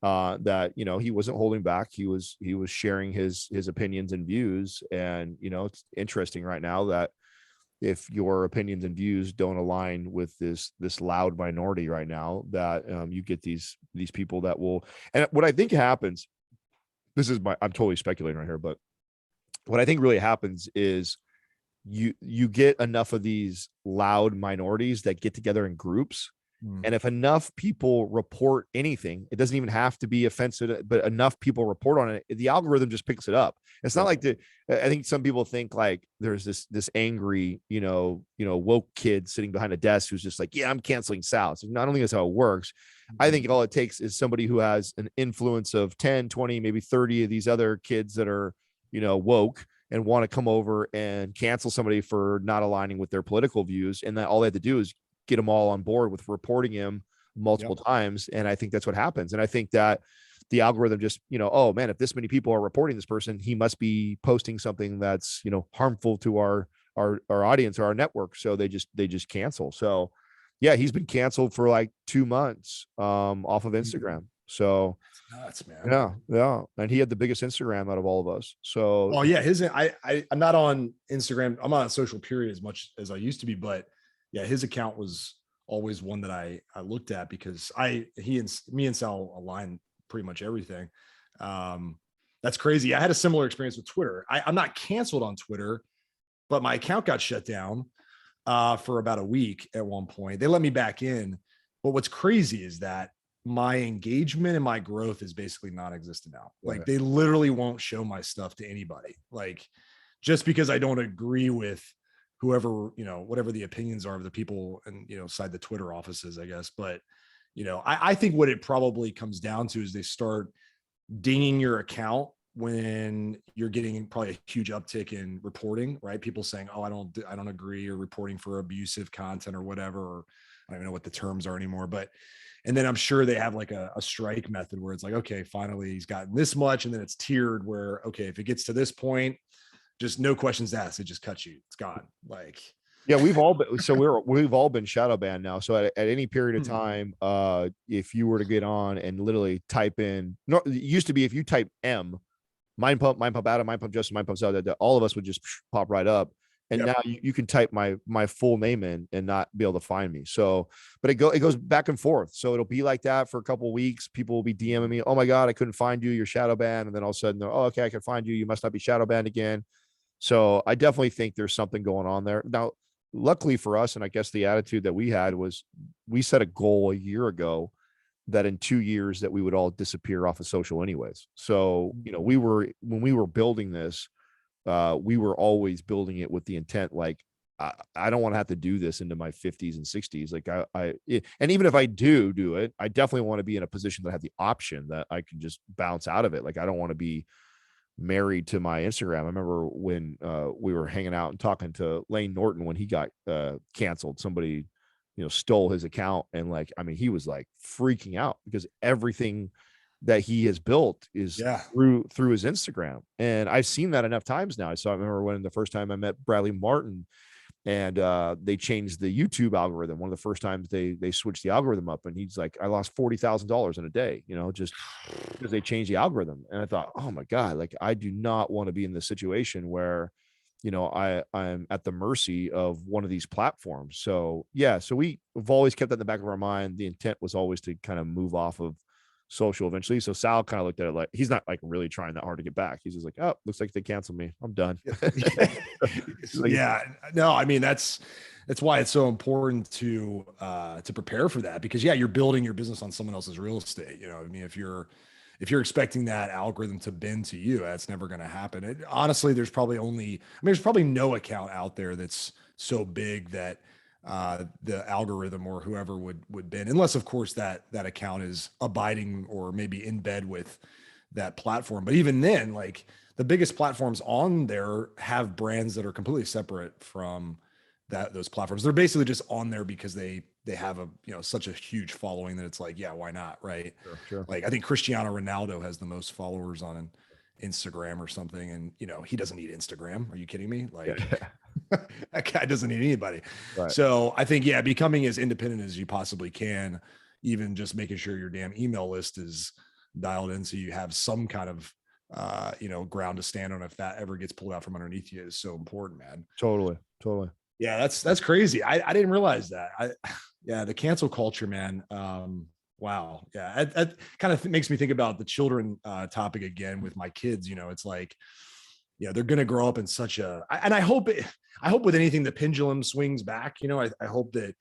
That he wasn't holding back. He was sharing his opinions and views. And it's interesting right now that if your opinions and views don't align with this loud minority right now, that you get these people that will. And what I think happens, I'm totally speculating right here, but what I think really happens is you get enough of these loud minorities that get together in groups. And if enough people report anything, it doesn't even have to be offensive, but enough people report on it, the algorithm just picks it up. It's not like I think some people think like there's this angry, woke kid sitting behind a desk who's just like, yeah, I'm canceling Sal. So I don't think that's how it works. I think all it takes is somebody who has an influence of 10, 20, maybe 30 of these other kids that are, woke and want to come over and cancel somebody for not aligning with their political views. And that all they have to do is get them all on board with reporting him multiple times. And I think that's what happens. And I think that the algorithm just, oh man, if this many people are reporting this person, he must be posting something that's, harmful to our audience or our network. So they just cancel. So yeah, he's been canceled for like 2 months off of Instagram. So that's nuts, man. Yeah. And he had the biggest Instagram out of all of us. So I'm not on Instagram. I'm not on social period as much as I used to be, but yeah, his account was always one that I looked at because me and Sal align pretty much everything. That's crazy. I had a similar experience with Twitter. I'm not canceled on Twitter, but my account got shut down for about a week at one point. They let me back in. But what's crazy is that my engagement and my growth is basically non-existent now. Like they literally won't show my stuff to anybody. Like just because I don't agree with whoever, whatever the opinions are of the people and, side the Twitter offices, I guess. But, I think what it probably comes down to is they start dinging your account when you're getting probably a huge uptick in reporting, right? People saying, oh, I don't agree, or reporting for abusive content or whatever, or I don't even know what the terms are anymore. But, and then I'm sure they have like a strike method where it's like, okay, finally he's gotten this much. And then it's tiered where, okay, if it gets to this point, just no questions asked. It just cuts you. It's gone. Like, yeah, we've all been shadow banned now. So at any period of time, if you were to get on and literally type in, no, it used to be if you type M, mind pump Adam, mind pump Justin, mind pump Sal, that all of us would just pop right up. And now you can type my full name in and not be able to find me. So, but it goes back and forth. So it'll be like that for a couple of weeks. People will be DMing me, oh my God, I couldn't find you. You're shadow banned. And then all of a sudden, oh, okay, I can find you. You must not be shadow banned again. So I definitely think there's something going on there. Now, luckily for us, and I guess the attitude that we had was we set a goal a year ago that in 2 years that we would all disappear off of social anyways. So, when we were building this, we were always building it with the intent, like, I don't want to have to do this into my 50s and 60s. Like and even if I do it, I definitely want to be in a position that I have the option that I can just bounce out of it. Like, I don't want to be married to my Instagram. I remember when we were hanging out and talking to Lane Norton when he got canceled. Somebody, stole his account, and like, I mean, he was like freaking out because everything that he has built is through his Instagram. And I've seen that enough times now. I remember when the first time I met Bradley Martin, and they changed the YouTube algorithm. One of the first times they switched the algorithm up, and he's like, I lost $40,000 in a day, just because they changed the algorithm. And I thought, oh my God, like, I do not want to be in this situation where, I'm at the mercy of one of these platforms. So yeah, so we've always kept that in the back of our mind. The intent was always to kind of move off of social eventually. So Sal kind of looked at it like, he's not like really trying that hard to get back. He's just like, oh, looks like they canceled me, I'm done. Yeah, no, I mean, that's why it's so important to prepare for that, because you're building your business on someone else's real estate. I mean, if you're expecting that algorithm to bend to you, that's never going to happen. Honestly, there's probably no account out there that's so big that the algorithm or whoever would bend, unless of course that account is abiding or maybe in bed with that platform. But even then, like, the biggest platforms on there have brands that are completely separate from those platforms. They're basically just on there because they have such a huge following that it's like, yeah, why not, right? Sure. Like, I think Cristiano Ronaldo has the most followers on Instagram or something, and he doesn't need Instagram. Are you kidding me? Like, that guy doesn't need anybody. Right. So I think, becoming as independent as you possibly can, even just making sure your damn email list is dialed in so you have some kind of ground to stand on if that ever gets pulled out from underneath you, is so important, man. Totally. Yeah, that's crazy. I didn't realize that. The cancel culture, man. Wow. Yeah, that kind of makes me think about the children topic again with my kids. It's like, they're going to grow up in such and I hope with anything the pendulum swings back. I hope that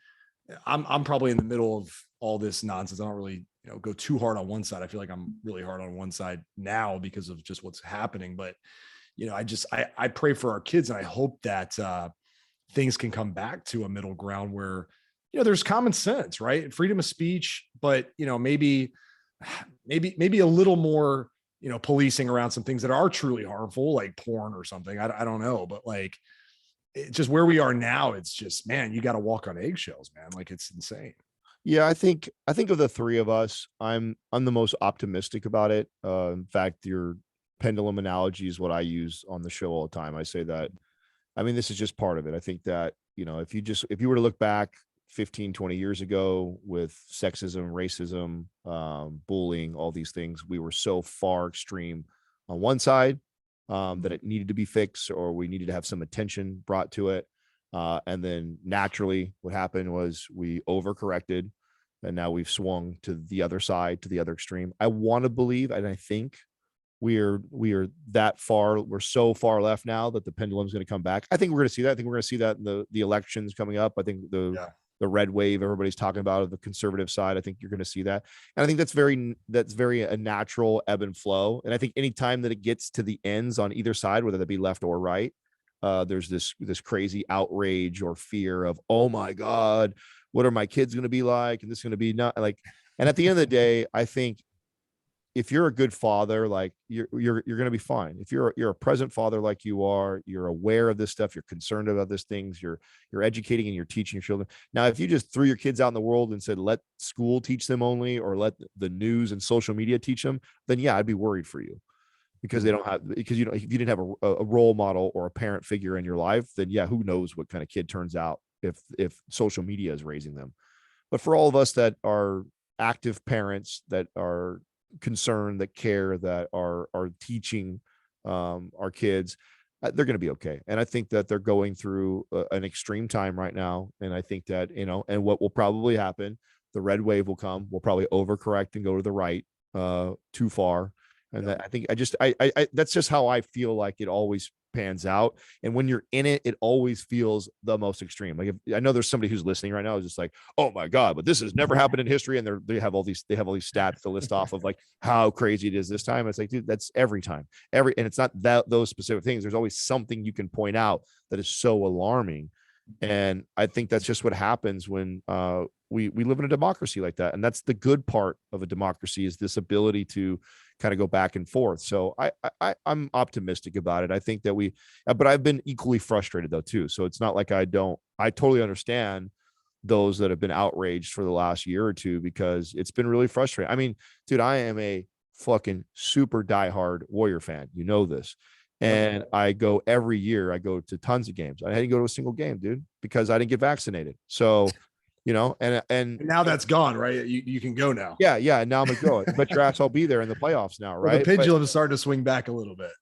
I'm probably in the middle of all this nonsense. I don't really go too hard on one side. I feel like I'm really hard on one side now because of just what's happening. But I pray for our kids, and I hope that things can come back to a middle ground where there's common sense, right? Freedom of speech, but maybe a little more policing around some things that are truly harmful, like porn or something. I don't know, but like, it's just where we are now. It's just, man, you got to walk on eggshells, man. Like, it's insane. Yeah, I think of the three of us, I'm the most optimistic about it. In fact, your pendulum analogy is what I use on the show all the time. I say that, I mean, this is just part of it. I think that, if you were to look back 15, 20 years ago with sexism, racism, bullying, all these things, we were so far extreme on one side that it needed to be fixed, or we needed to have some attention brought to it. And then naturally what happened was we overcorrected, and now we've swung to the other side, to the other extreme. I want to believe, and I think we are that far, we're so far left now that the pendulum's going to come back. I think we're going to see that. I think we're going to see that in the elections coming up. I think the red wave everybody's talking about of the conservative side, I think you're going to see that. And I think that's very a natural ebb and flow. And I think anytime that it gets to the ends on either side, whether that be left or right, there's this crazy outrage or fear of, oh my God, what are my kids going to be like? And this is going to be not like, and at the end of the day, I think if you're a good father, like you're going to be fine. If you're a present father, like you're aware of this stuff, you're concerned about these things, you're educating and you're teaching your children. Now, if you just threw your kids out in the world and said, let school teach them only, or let the news and social media teach them, then yeah, I'd be worried for you. Because if you didn't have a role model or a parent figure in your life, then yeah, who knows what kind of kid turns out if social media is raising them. But for all of us that are active parents, that are concerned, that care, that are teaching our kids, they're going to be okay. And I think that they're going through an extreme time right now. And I think that, and what will probably happen, the red wave will come, we'll probably overcorrect and go to the right too far. And that I think I that's just how I feel like it always pans out. And when you're in it, it always feels the most extreme. Like, if I know there's somebody who's listening right now is just like, oh my God, but this has never happened in history. And they have all these stats to list off of like how crazy it is this time. It's like, dude, that's every time. And it's not those specific things. There's always something you can point out that is so alarming. And I think that's just what happens when we live in a democracy like that. And that's the good part of a democracy, is this ability to kind of go back and forth. So I'm optimistic about it. I think that but I've been equally frustrated though too. So it's not like I totally understand those that have been outraged for the last year or two, because it's been really frustrating. I mean, dude, I am a fucking super diehard Warrior fan. You know this. And I go every year, I go to tons of games. I didn't go to a single game, dude, because I didn't get vaccinated. So, and now that's gone, right? You can go now. Yeah. Now I'm gonna go. But your ass, I'll be there in the playoffs now, right? Well, the pendulum is starting to swing back a little bit.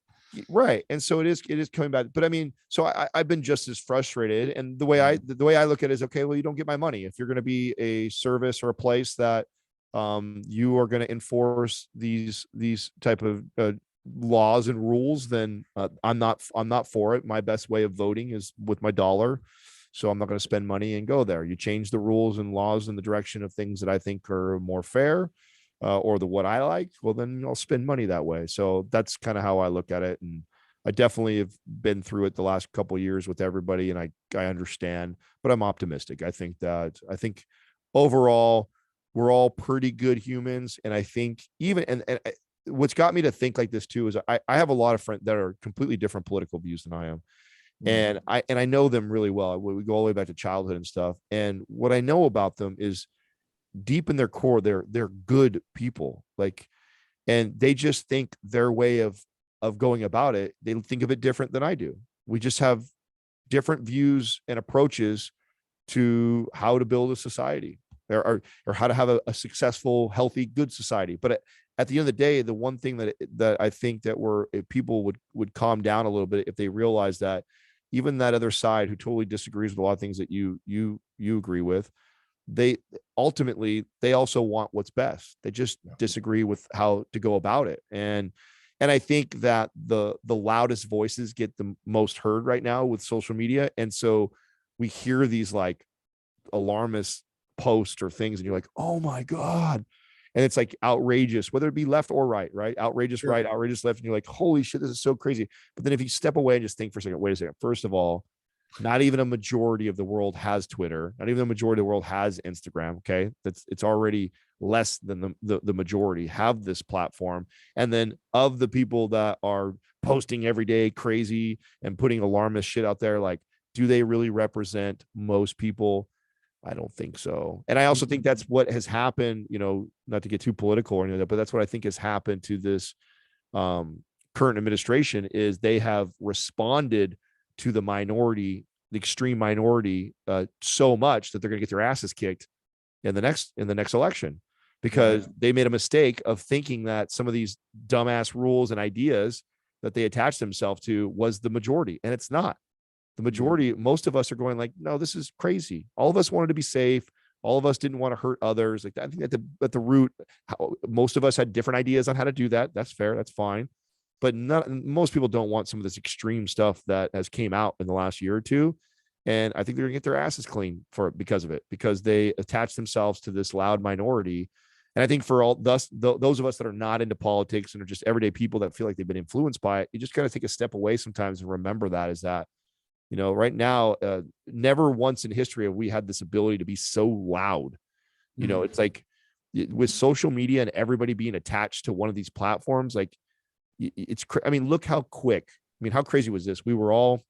Right. And so it is coming back. But I mean, so I've been just as frustrated. And the way I look at it is, okay, well, you don't get my money. If you're going to be a service or a place that you are going to enforce these type of laws and rules, then I'm not for it. My best way of voting is with my dollar. So I'm not going to spend money and go there. You change the rules and laws in the direction of things that I think are more fair, or what I like, well, then I'll spend money that way. So that's kind of how I look at it. And I definitely have been through it the last couple of years with everybody, and I understand, but I'm optimistic. I think overall we're all pretty good humans. And I think and what's got me to think like this too is I have a lot of friends that are completely different political views than I am. And I know them really well. We go all the way back to childhood and stuff. And what I know about them is deep in their core, they're good people. Like, and they just think their way of going about it, they think of it different than I do. We just have different views and approaches to how to build a society, or how to have a successful, healthy, good society. But at the end of the day, the one thing that I think that if people would calm down a little bit if they realize that even that other side who totally disagrees with a lot of things that you agree with, they ultimately also want what's best. They just disagree with how to go about it. And I think that the loudest voices get the most heard right now with social media. And so we hear these like alarmist posts or things, and you're like, oh my God. And it's like outrageous, whether it be left or right, outrageous right, outrageous left. And you're like, holy shit, this is so crazy. But then if you step away and just think for a second, wait a second, first of all, not even a majority of the world has Twitter. Not even a majority of the world has Instagram. Okay. It's already less than the majority have this platform. And then of the people that are posting every day crazy and putting alarmist shit out there, like, do they really represent most people? I don't think so. And I also think that's what has happened, not to get too political or anything, but that's what I think has happened to this current administration, is they have responded to the extreme minority, so much that they're going to get their asses kicked in the next election, because they made a mistake of thinking that some of these dumbass rules and ideas that they attached themselves to was the majority, and it's not. The majority, most of us are going like, no, this is crazy. All of us wanted to be safe. All of us didn't want to hurt others. Like, I think at the root, most of us had different ideas on how to do that. That's fair. That's fine. But most people don't want some of this extreme stuff that has came out in the last year or two. And I think they're gonna get their asses clean because of it, because they attach themselves to this loud minority. And I think for those of us that are not into politics and are just everyday people that feel like they've been influenced by it, you just got to take a step away sometimes and remember that is that, right now, never once in history have we had this ability to be so loud. It's like with social media and everybody being attached to one of these platforms, like I mean, look how quick, how crazy was this? We were all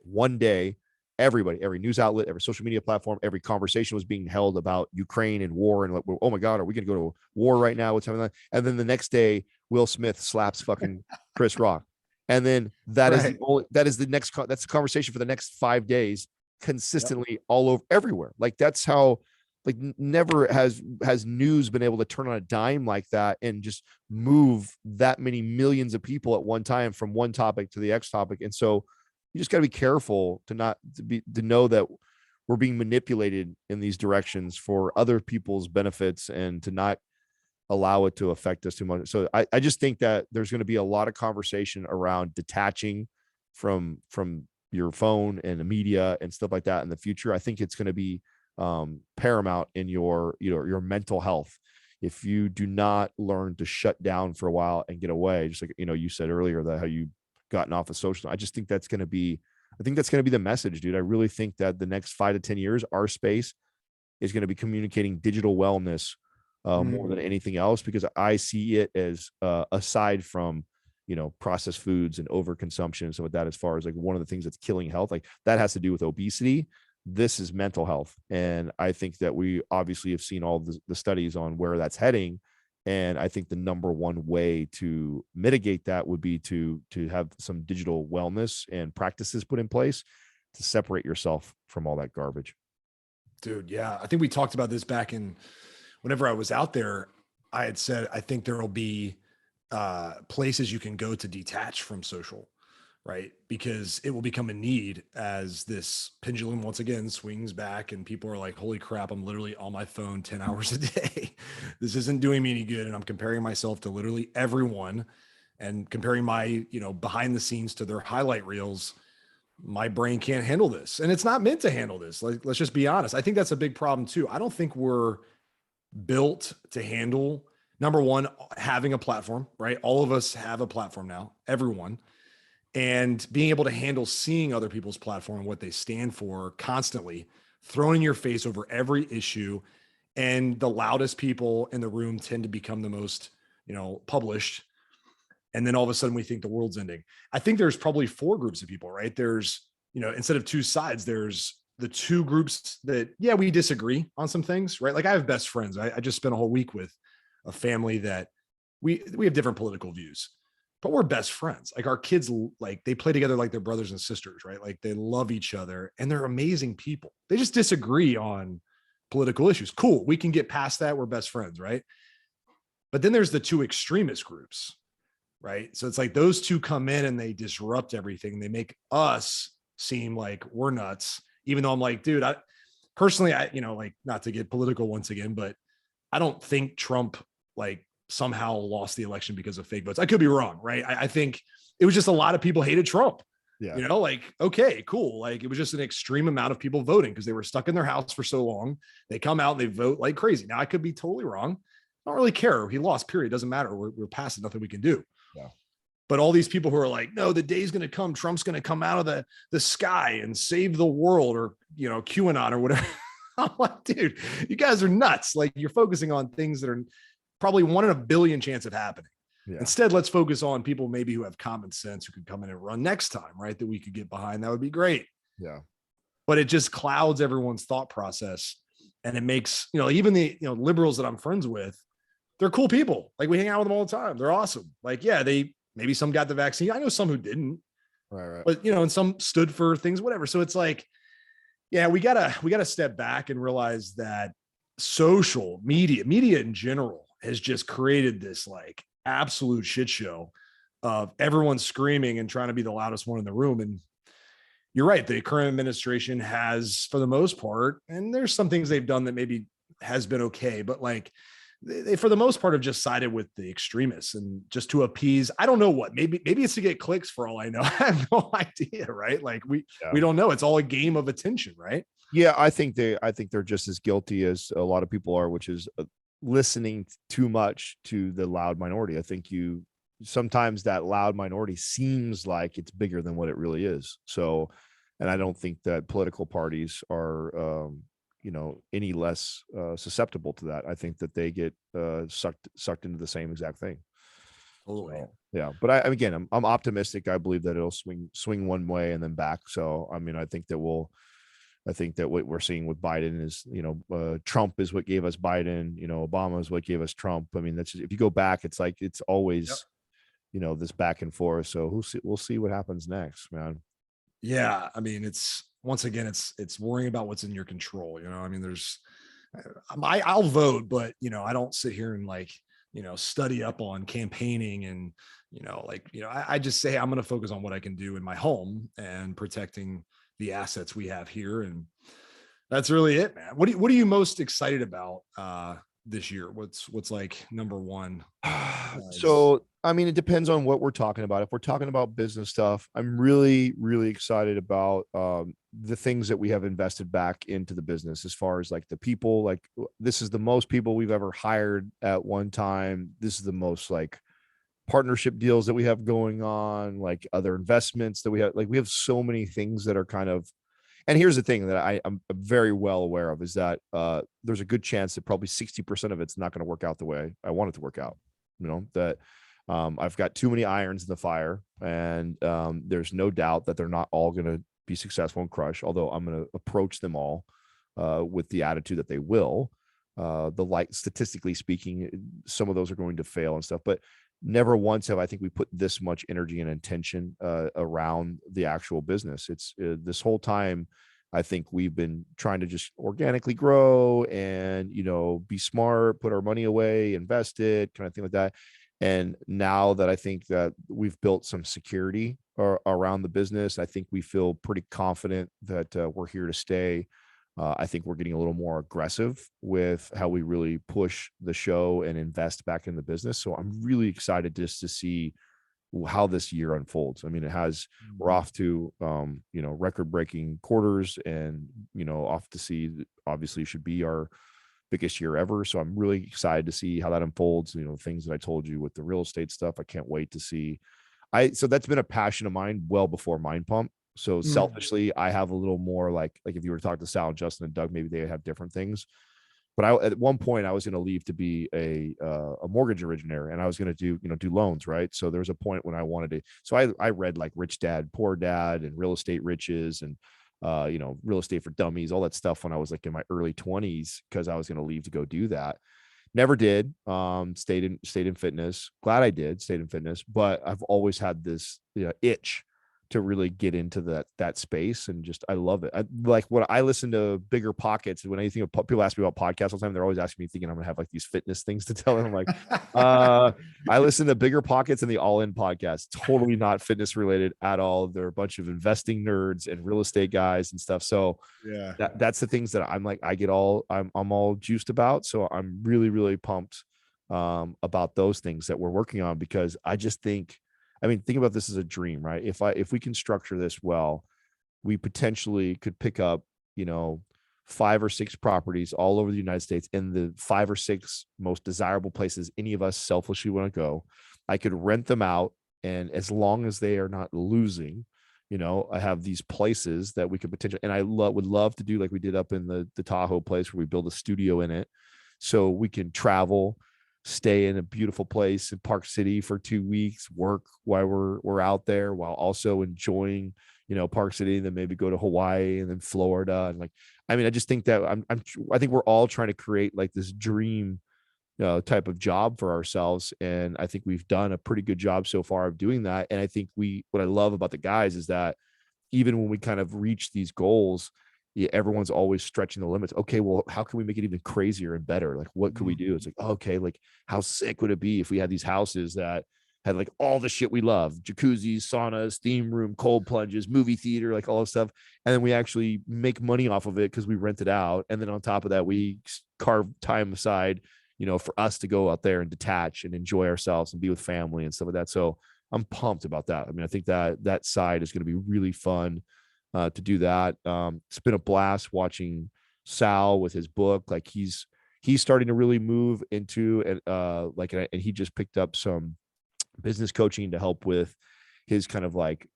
one day, everybody, every news outlet, every social media platform, every conversation was being held about Ukraine and war. And like, oh my God, are we going to go to war right now? What's happening? And then the next day, Will Smith slaps fucking Chris Rock. And then that's the conversation for the next 5 days, consistently all over everywhere. Like, that's how, like, never has news been able to turn on a dime like that and just move that many millions of people at one time from one topic to the next topic. And so you just got to be careful to know that we're being manipulated in these directions for other people's benefits, and to not allow it to affect us too much. So I just think that there's going to be a lot of conversation around detaching from your phone and the media and stuff like that in the future, I think it's going to be paramount in your mental health. If you do not learn to shut down for a while and get away, just like you said earlier, that how you gotten off of social, I think that's going to be the message, dude. I really think that the next 5 to 10 years, our space is going to be communicating digital wellness more than anything else, because I see it as aside from processed foods and overconsumption and stuff like that, as far as like one of the things that's killing health, like that has to do with obesity. This is mental health. And I think that we obviously have seen all the studies on where that's heading. And I think the number one way to mitigate that would be to have some digital wellness and practices put in place to separate yourself from all that garbage. Dude, yeah. I think we talked about this back in whenever I was out there. I had said, I think there will be places you can go to detach from social, right? Because it will become a need as this pendulum once again swings back and people are like, holy crap, I'm literally on my phone 10 hours a day. This isn't doing me any good. And I'm comparing myself to literally everyone and comparing my, behind the scenes to their highlight reels. My brain can't handle this. And it's not meant to handle this. Like, let's just be honest. I think that's a big problem too. I don't think we're built to handle, number one, having a platform, right? All of us have a platform now, everyone. And being able to handle seeing other people's platform and what they stand for constantly thrown in your face over every issue. And the loudest people in the room tend to become the most, published. And then all of a sudden we think the world's ending. I think there's probably 4 groups of people, right? There's, instead of 2 sides, there's the 2 groups that, yeah, we disagree on some things, right? Like I have best friends. I just spent a whole week with a family that we have different political views, but we're best friends. Like our kids, like they play together like they're brothers and sisters, right? Like they love each other and they're amazing people. They just disagree on political issues. Cool. We can get past that. We're best friends, right? But then there's the 2 extremist groups, right? So it's like those 2 come in and they disrupt everything. They make us seem like we're nuts, even though I'm like, dude, I personally, like not to get political once again, but I don't think Trump like somehow lost the election because of fake votes. I could be wrong, right? I think it was just a lot of people hated Trump. Yeah. Like, okay, cool. Like it was just an extreme amount of people voting because they were stuck in their house for so long. They come out and they vote like crazy. Now I could be totally wrong. I don't really care. He lost, period. Doesn't matter. We're past it. Nothing we can do. Yeah. But all these people who are like, no, the day's going to come. Trump's going to come out of the sky and save the world, or, QAnon or whatever. I'm like, dude, you guys are nuts. Like you're focusing on things that are probably 1 in a billion chance of happening. Yeah. Instead, let's focus on people maybe who have common sense, who could come in and run next time, right? That we could get behind. That would be great. Yeah. But it just clouds everyone's thought process. And it makes, even the, liberals that I'm friends with, they're cool people. Like we hang out with them all the time. They're awesome. Like, yeah, maybe some got the vaccine. I know some who didn't. Right. But, and some stood for things, whatever. So it's like, yeah, we gotta step back and realize that social media in general has just created this like absolute shit show of everyone screaming and trying to be the loudest one in the room. And you're right. The current administration has, for the most part, and there's some things they've done that maybe has been okay, but like they for the most part have just sided with the extremists and just to appease. I don't know what, maybe it's to get clicks for all I know. I have no idea. Right. Like we don't know. It's all a game of attention. Right. Yeah. I think they're just as guilty as a lot of people are, which is listening too much to the loud minority. I think sometimes that loud minority seems like it's bigger than what it really is. So, and I don't think that political parties are, any less susceptible to that. I think that they get sucked into the same exact thing. Totally. So, yeah. But I'm optimistic. I believe that it'll swing one way and then back. So, I mean, I think that what we're seeing with Biden is, Trump is what gave us Biden, Obama is what gave us Trump. I mean, that's just, if you go back, it's like, it's always, this back and forth. So we'll see what happens next, man. Yeah. I mean, once again, it's worrying about what's in your control. I mean, I'll vote, but I don't sit here and like, study up on campaigning and, I just say, I'm going to focus on what I can do in my home and protecting the assets we have here. And that's really it, man. What are you most excited about this year? What's like number one? So I mean, it depends on what we're talking about. If we're talking about business stuff, I'm really, really excited about the things that we have invested back into the business as far as like the people. Like, this is the most people we've ever hired at one time. This is the most like partnership deals that we have going on, like other investments that we have. Like, we have so many things that are kind of, and here's the thing that I'm very well aware of is that there's a good chance that probably 60% of it's not going to work out the way I want it to work out. You know, that I've got too many irons in the fire, and there's no doubt that they're not all going to be successful and crush, although I'm going to approach them all with the attitude that they will. The like, statistically speaking, some of those are going to fail and stuff, but never once have I think we put this much energy and intention around the actual business. It's this whole time, I think we've been trying to just organically grow and, you know, be smart, put our money away, invest it, kind of thing like that. And now that I think that we've built some security around the business, I think we feel pretty confident that we're here to stay. I think we're getting a little more aggressive with how we really push the show and invest back in the business. So I'm really excited just to see how this year unfolds. I mean, we're off to, you know, record breaking quarters, and, you know, off to see, obviously should be our biggest year ever. So I'm really excited to see how that unfolds. You know, things that I told you with the real estate stuff, I can't wait to see. So that's been a passion of mine well before Mind Pump. So selfishly, I have a little more like if you were to talk to Sal and Justin and Doug, maybe they have different things. But at one point I was going to leave to be a mortgage originator, and I was going to do loans. Right. So there was a point when I wanted to, so I read like Rich Dad, Poor Dad and Real Estate Riches and, you know, Real Estate for Dummies, all that stuff when I was like in my early 20s, because I was going to leave to go do that. Never did. Stayed in fitness. Glad I did. Stayed in fitness, but I've always had this itch to really get into that space, and just I love it. I like what I listen to Bigger Pockets. When anything people ask me about podcasts all the time, they're always asking me, thinking I'm gonna have like these fitness things to tell them. I'm like, I listen to Bigger Pockets and the All In podcast. Totally not fitness related at all. They're a bunch of investing nerds and real estate guys and stuff. So Yeah, that's the things that I'm like, I'm all juiced about. So I'm really, really pumped about those things that we're working on, because I just think, I mean, think about this as a dream, right? If we can structure this well, we potentially could pick up, you know, 5 or 6 properties all over the United States in the 5 or 6 most desirable places any of us selfishly want to go. I could rent them out, and as long as they are not losing, you know, I have these places that we could potentially, and I would love to do like we did up in the Tahoe place where we build a studio in it, so we can travel, stay in a beautiful place in Park City for 2 weeks, work while we're out there, while also enjoying, you know, Park City, and then maybe go to Hawaii and then Florida. And like, I mean, I just think that I think we're all trying to create like this dream type of job for ourselves. And I think we've done a pretty good job so far of doing that. And I think what I love about the guys is that even when we kind of reach these goals, everyone's always stretching the limits. Okay, well, how can we make it even crazier and better? Like, what could we do? It's like, okay, like how sick would it be if we had these houses that had like all the shit we love, jacuzzis, saunas, theme room, cold plunges, movie theater, like all this stuff. And then we actually make money off of it because we rent it out. And then on top of that, we carve time aside, you know, for us to go out there and detach and enjoy ourselves and be with family and stuff like that. So I'm pumped about that. I mean, I think that side is going to be really fun to do that. It's been a blast watching Sal with his book. Like he's starting to really move into it. And he just picked up some business coaching to help with his kind of like,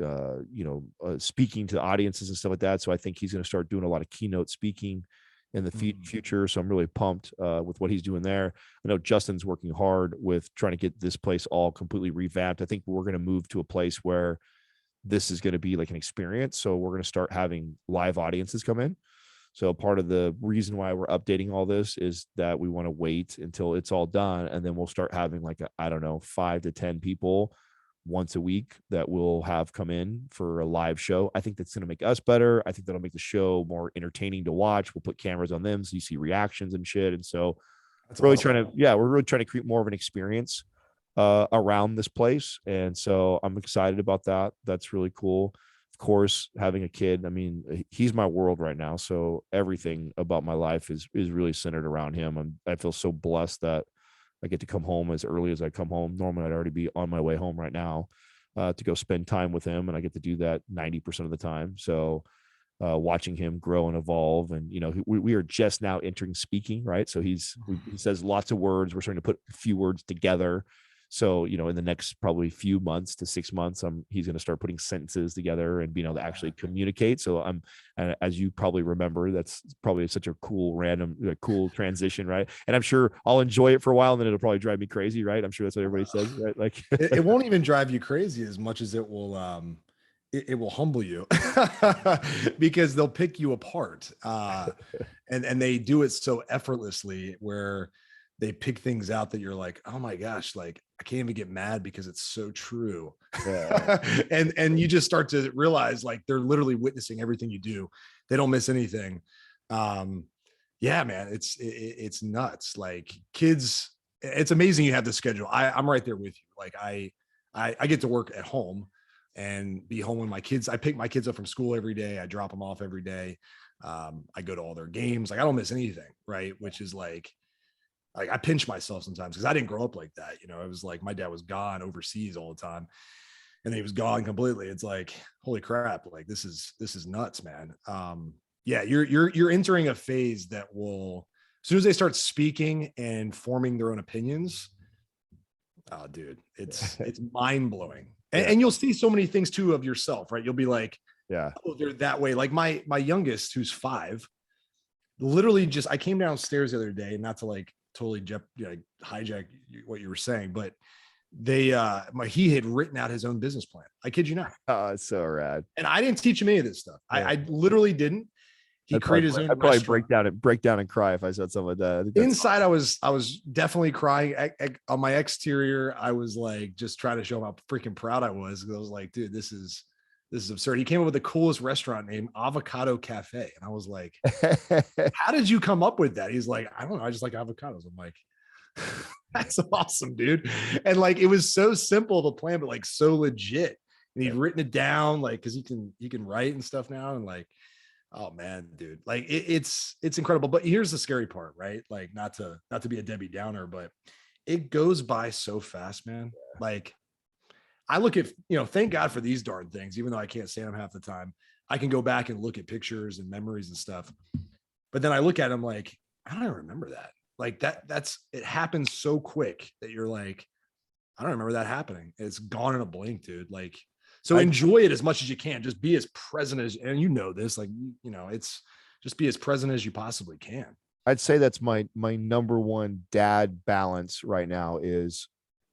speaking to audiences and stuff like that. So I think he's going to start doing a lot of keynote speaking in the future. So I'm really pumped with what he's doing there. I know Justin's working hard with trying to get this place all completely revamped. I think we're going to move to a place where this is going to be like an experience. So we're going to start having live audiences come in. So part of the reason why we're updating all this is that we want to wait until it's all done. And then we'll start having like, 5 to 10 people once a week that we'll have come in for a live show. I think that's going to make us better. I think that'll make the show more entertaining to watch. We'll put cameras on them so you see reactions and shit. And so that's really awesome. we're really trying to create more of an experience around this place. And so I'm excited about that. That's really cool. Of course, having a kid, I mean, he's my world right now. So everything about my life is really centered around him. I feel so blessed that I get to come home as early as I come home. Normally I'd already be on my way home right now to go spend time with him. And I get to do that 90% of the time. So watching him grow and evolve. And, we are just now entering speaking, right? So he says lots of words. We're starting to put a few words together. So, in the next probably few months to 6 months, he's going to start putting sentences together and being able to actually communicate. So as you probably remember, that's probably such a cool, cool transition, right? And I'm sure I'll enjoy it for a while, and then it'll probably drive me crazy, right? I'm sure that's what everybody says, right? Like it won't even drive you crazy as much as it will. It will humble you because they'll pick you apart, and they do it so effortlessly where they pick things out that you're like, oh my gosh, like I can't even get mad because it's so true. Yeah. and you just start to realize like they're literally witnessing everything you do. They don't miss anything. Yeah, man, it's nuts. Like kids, it's amazing you have the schedule. I'm right there with you. Like I get to work at home and be home with my kids. I pick my kids up from school every day. I drop them off every day. I go to all their games. Like I don't miss anything, right? Which is like I pinch myself sometimes because I didn't grow up like that. It was like my dad was gone overseas all the time, and then he was gone completely. It's like, holy crap! Like this is nuts, man. Yeah, you're entering a phase that will, as soon as they start speaking and forming their own opinions. Oh, dude, it's mind blowing, and you'll see so many things too of yourself, right? You'll be like, yeah, oh, they're that way. Like my youngest, who's 5, literally just I came downstairs the other day, not to like totally hijack what you were saying, but he had written out his own business plan. I kid you not. Oh, it's so rad. And I didn't teach him any of this stuff. Yeah. I literally didn't. He created his own. I'd probably break down and cry if I said something like that. Inside, awesome. I was definitely crying. On my exterior, I was like just trying to show him how freaking proud I was. I was like, dude, this is absurd. He came up with the coolest restaurant name, Avocado Cafe. And I was like, how did you come up with that? He's like, I don't know. I just like avocados. I'm like, that's awesome, dude. And like, it was so simple to plan, but like so legit. And he'd written it down, like, cause he can write and stuff now. And like, oh man, dude, like it's incredible. But here's the scary part, right? Like not to be a Debbie Downer, but it goes by so fast, man. Like I look at, thank God for these darn things, even though I can't stand them half the time. I can go back and look at pictures and memories and stuff. But then I look at them like, I don't even remember that. Like it happens so quick that you're like, I don't remember that happening. It's gone in a blink, dude. Like, so enjoy it as much as you can. Just be as present as, and this, like, it's just be as present as you possibly can. I'd say that's my number one dad balance right now is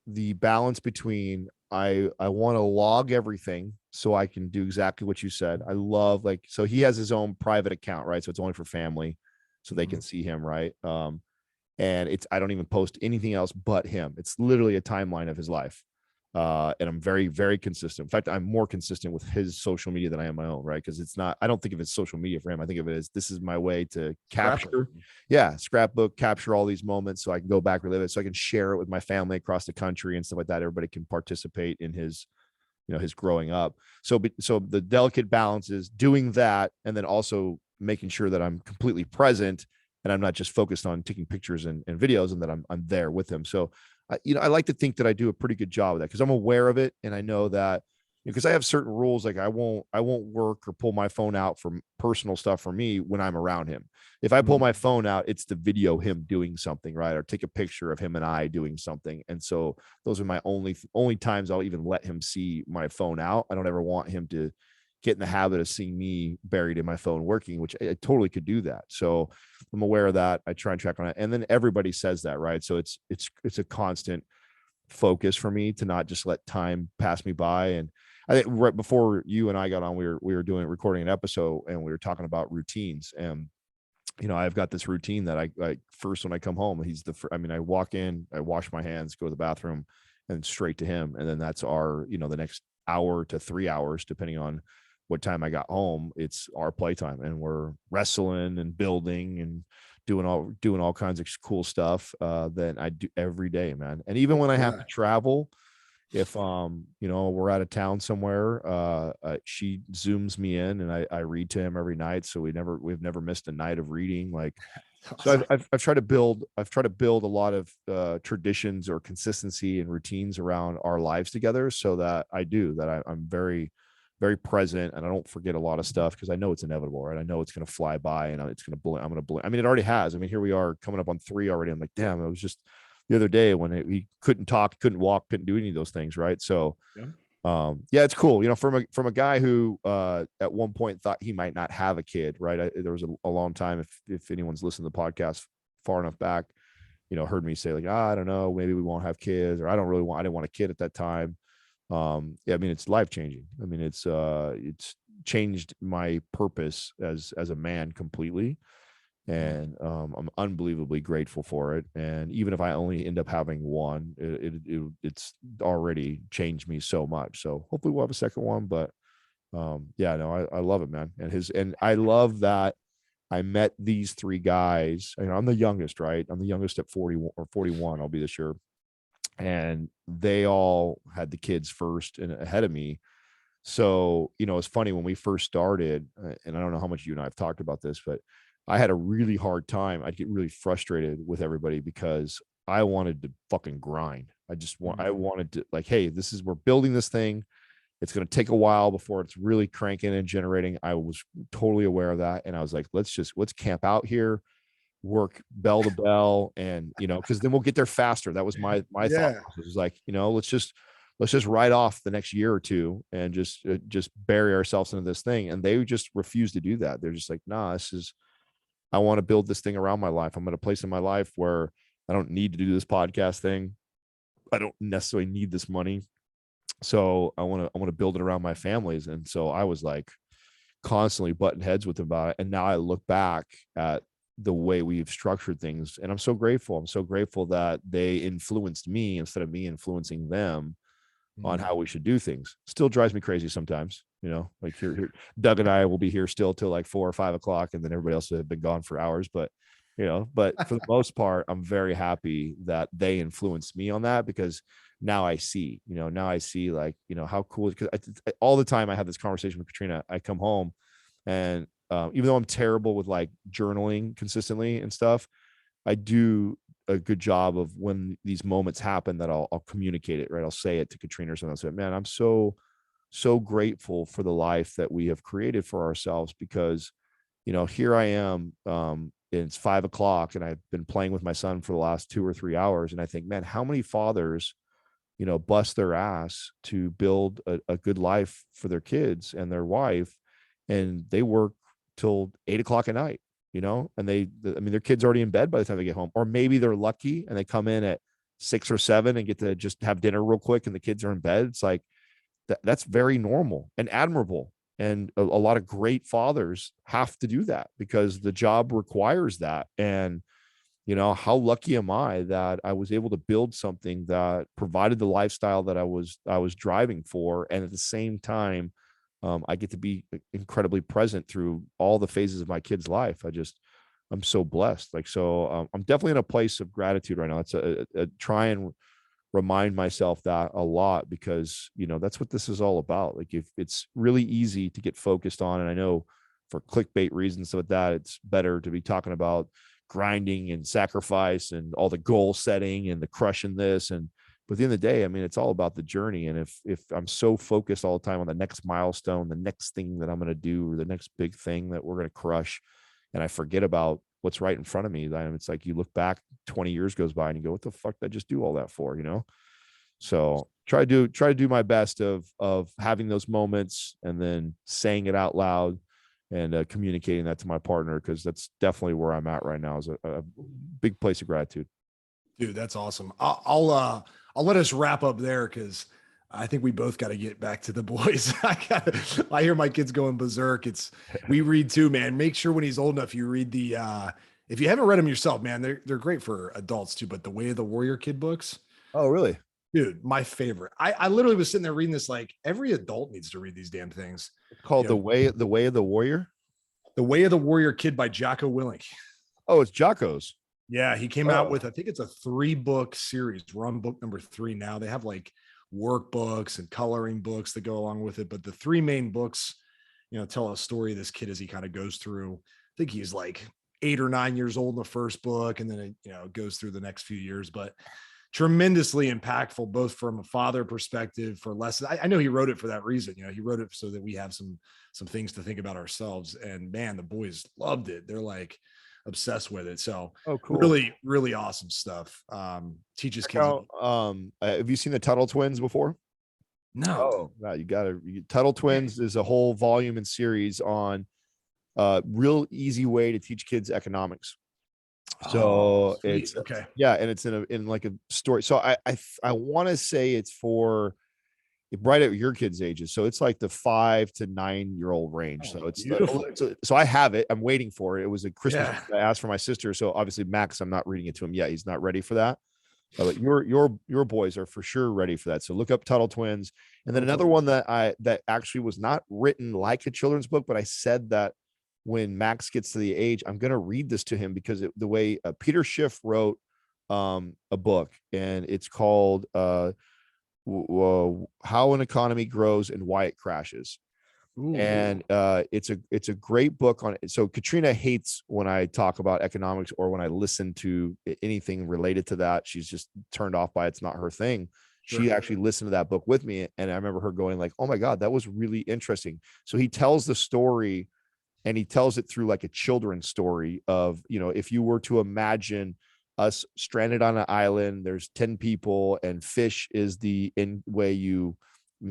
the balance between I want to log everything so I can do exactly what you said. I love so he has his own private account, right? So it's only for family so they can see him, right? And I don't even post anything else but him. It's literally a timeline of his life. And I'm very, very consistent. In fact, I'm more consistent with his social media than I am my own, right? Because I don't think of it as social media for him. I think of it as this is my way to capture, scrapbook, capture all these moments so I can go back, relive it, so I can share it with my family across the country and stuff like that. Everybody can participate in his, his growing up. So the delicate balance is doing that and then also making sure that I'm completely present and I'm not just focused on taking pictures and videos, and that I'm there with him. So I like to think that I do a pretty good job of that because I'm aware of it. And I know that because I have certain rules, like I won't work or pull my phone out for personal stuff for me when I'm around him. If I pull my phone out, it's to video him doing something, right? Or take a picture of him and I doing something. And so those are my only times I'll even let him see my phone out. I don't ever want him to get in the habit of seeing me buried in my phone working, which I totally could do that. So I'm aware of that. I try and track on it. And then everybody says that, right? So it's a constant focus for me to not just let time pass me by. And I think right before you and I got on, we were recording an episode and we were talking about routines. And, I've got this routine that I first, when I come home, I walk in, I wash my hands, go to the bathroom and straight to him. And then that's our, the next hour to 3 hours, depending on what time I got home, it's our playtime, and we're wrestling and building and doing all kinds of cool stuff that I do every day, man. And even when I have to travel, if we're out of town somewhere, she zooms me in and I read to him every night. So we've never missed a night of reading. Like, so I've tried to build a lot of traditions or consistency and routines around our lives together, so that I'm very, very present, and I don't forget a lot of stuff, because I know it's inevitable, right? I know it's going to fly by, and it's going to blink. I'm going to blink. I mean, it already has. I mean, here we are coming up on 3 already. I'm like, damn, it was just the other day when he couldn't talk, couldn't walk, couldn't do any of those things, right? So yeah, it's cool, from a guy who at one point thought he might not have a kid, right? There was a long time, if anyone's listened to the podcast far enough back, heard me say like, I don't know, maybe we won't have kids, or I didn't want a kid at that time. Yeah, I mean, it's life changing. I mean, it's changed my purpose as a man completely. And I'm unbelievably grateful for it. And even if I only end up having one, it's already changed me so much. So hopefully we'll have a second one. But yeah, no, I love it, man. And I love that I met these 3 guys. I'm the youngest, right? I'm the youngest at 40 or 41. I'll be this year. And they all had the kids first and ahead of me. So, it's funny when we first started, and I don't know how much you and I have talked about this, but I had a really hard time. I'd get really frustrated with everybody because I wanted to fucking grind. I wanted to, like, hey, we're building this thing. It's going to take a while before it's really cranking and generating. I was totally aware of that. And I was like, let's camp out here, work bell to bell, and because then we'll get there faster. That was my thought process. It was like, let's just write off the next year or two and just bury ourselves into this thing. And they just refuse to do that. They're just like, nah, I want to build this thing around my life. I'm at a place in my life where I don't need to do this podcast thing. I don't necessarily need this money. So I want to build it around my families. And so I was like constantly butting heads with them about it. And now I look back at the way we've structured things, and I'm so grateful. I'm so grateful that they influenced me instead of me influencing them on how we should do things. Still drives me crazy sometimes, like here, Doug and I will be here still till like 4 or 5 o'clock, and then everybody else have been gone for hours. But, but for the most part, I'm very happy that they influenced me on that, because now I see, like, how cool, because all the time I have this conversation with Katrina. I come home and even though I'm terrible with like journaling consistently and stuff, I do a good job of when these moments happen that I'll communicate it, right? I'll say it to Katrina or something. I'll say, man, I'm so grateful for the life that we have created for ourselves, because, here I am, it's 5 o'clock and I've been playing with my son for the last 2 or 3 hours. And I think, man, how many fathers, bust their ass to build a good life for their kids and their wife, and they work till 8 o'clock at night, and their kids are already in bed by the time they get home, or maybe they're lucky and they come in at 6 or 7 and get to just have dinner real quick and the kids are in bed. It's like, that's very normal and admirable. And a lot of great fathers have to do that because the job requires that. And, how lucky am I that I was able to build something that provided the lifestyle that I was driving for. And at the same time, I get to be incredibly present through all the phases of my kid's life. I'm so blessed. Like, so I'm definitely in a place of gratitude right now. It's a try and remind myself that a lot, because, that's what this is all about. Like, if it's really easy to get focused on, and I know for clickbait reasons, so with that, it's better to be talking about grinding and sacrifice and all the goal setting and the crushing this. But at the end of the day, I mean, it's all about the journey. And if I'm so focused all the time on the next milestone, the next thing that I'm going to do, or the next big thing that we're going to crush, and I forget about what's right in front of me, then it's like you look back, 20 years goes by and you go, what the fuck did I just do all that for? So try to do my best of having those moments and then saying it out loud and communicating that to my partner, because that's definitely where I'm at right now, is a big place of gratitude. Dude, that's awesome. I'll let us wrap up there, because I think we both got to get back to the boys. I hear my kids going berserk. We read too, man. Make sure when he's old enough, you read if you haven't read them yourself, man, they're great for adults too. But the Way of the Warrior kid books. Oh, really? Dude, my favorite. I literally was sitting there reading this, like, every adult needs to read these damn things. It's called The Way of the Warrior. The Way of the Warrior Kid by Jocko Willink. Oh, it's Jocko's. Yeah, he came out with, I think it's a 3-book series. We're on book number 3 now. They have like workbooks and coloring books that go along with it. But the three main books, tell a story of this kid as he kind of goes through. I think he's like 8 or 9 years old in the first book, and then it goes through the next few years. But tremendously impactful, both from a father perspective for lessons. I know he wrote it for that reason. He wrote it so that we have some things to think about ourselves. And man, the boys loved it. They're like obsessed with it. So cool. Really, really awesome stuff. Teaches kids. Have you seen the Tuttle Twins before? No. No, Tuttle Twins is a whole volume and series on real easy way to teach kids economics. So it's okay. Yeah, and it's in like a story. So I want to say it's for right at your kids' ages. So it's like the 5 to 9 year old range. So it's so I have it. I'm waiting for it. It was a Christmas I asked for my sister. So obviously Max, I'm not reading it to him yet. He's not ready for that. But your boys are for sure ready for that. So look up Tuttle Twins. And then another one that actually was not written like a children's book, but I said that when Max gets to the age, I'm going to read this to him because the way Peter Schiff wrote a book, and it's called How an Economy Grows and Why It Crashes. Ooh. And it's a great book on it. So Katrina hates when I talk about economics or when I listen to anything related to that. She's just turned off by it. It's not her thing. Sure. She actually listened to that book with me, and I remember her going like, "Oh my God, that was really interesting." So he tells the story, and he tells it through like a children's story of, if you were to imagine us stranded on an island, there's 10 people, and fish is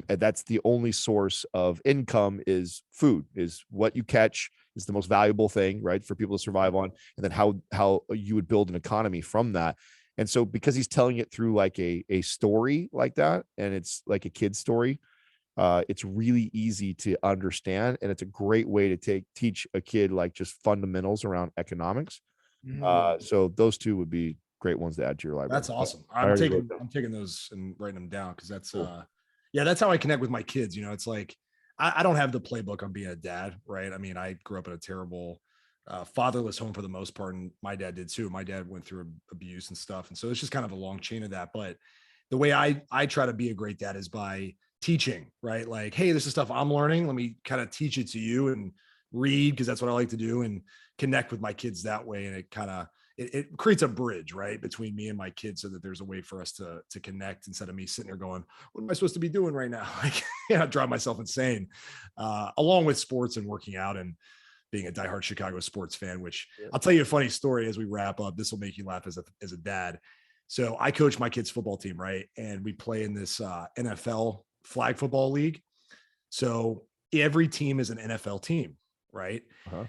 that's the only source of income, is food, is what you catch is the most valuable thing, right, for people to survive on. And then how you would build an economy from that. And so because he's telling it through like a story like that, and it's like a kid's story, it's really easy to understand, and it's a great way to teach a kid like just fundamentals around economics. So those two would be great ones to add to your library. That's awesome. I'm taking those and writing them down, because that's cool. That's how I connect with my kids. It's like I don't have the playbook on being a dad, right? I mean, I grew up in a terrible fatherless home for the most part, and my dad did too. My dad went through abuse and stuff, and so it's just kind of a long chain of that. But the way I try to be a great dad is by teaching, right? Like, hey, this is stuff I'm learning. Let me kind of teach it to you, and read, because that's what I like to do, and connect with my kids that way. And it kind of it creates a bridge, right, between me and my kids, so that there's a way for us to connect, instead of me sitting there going, what am I supposed to be doing right now? Like, drive myself insane, along with sports and working out and being a diehard Chicago sports fan, which I'll tell you a funny story as we wrap up. This will make you laugh as a dad. So I coach my kids' football team, right? And we play in this NFL flag football league. So every team is an NFL team, right? Uh-huh.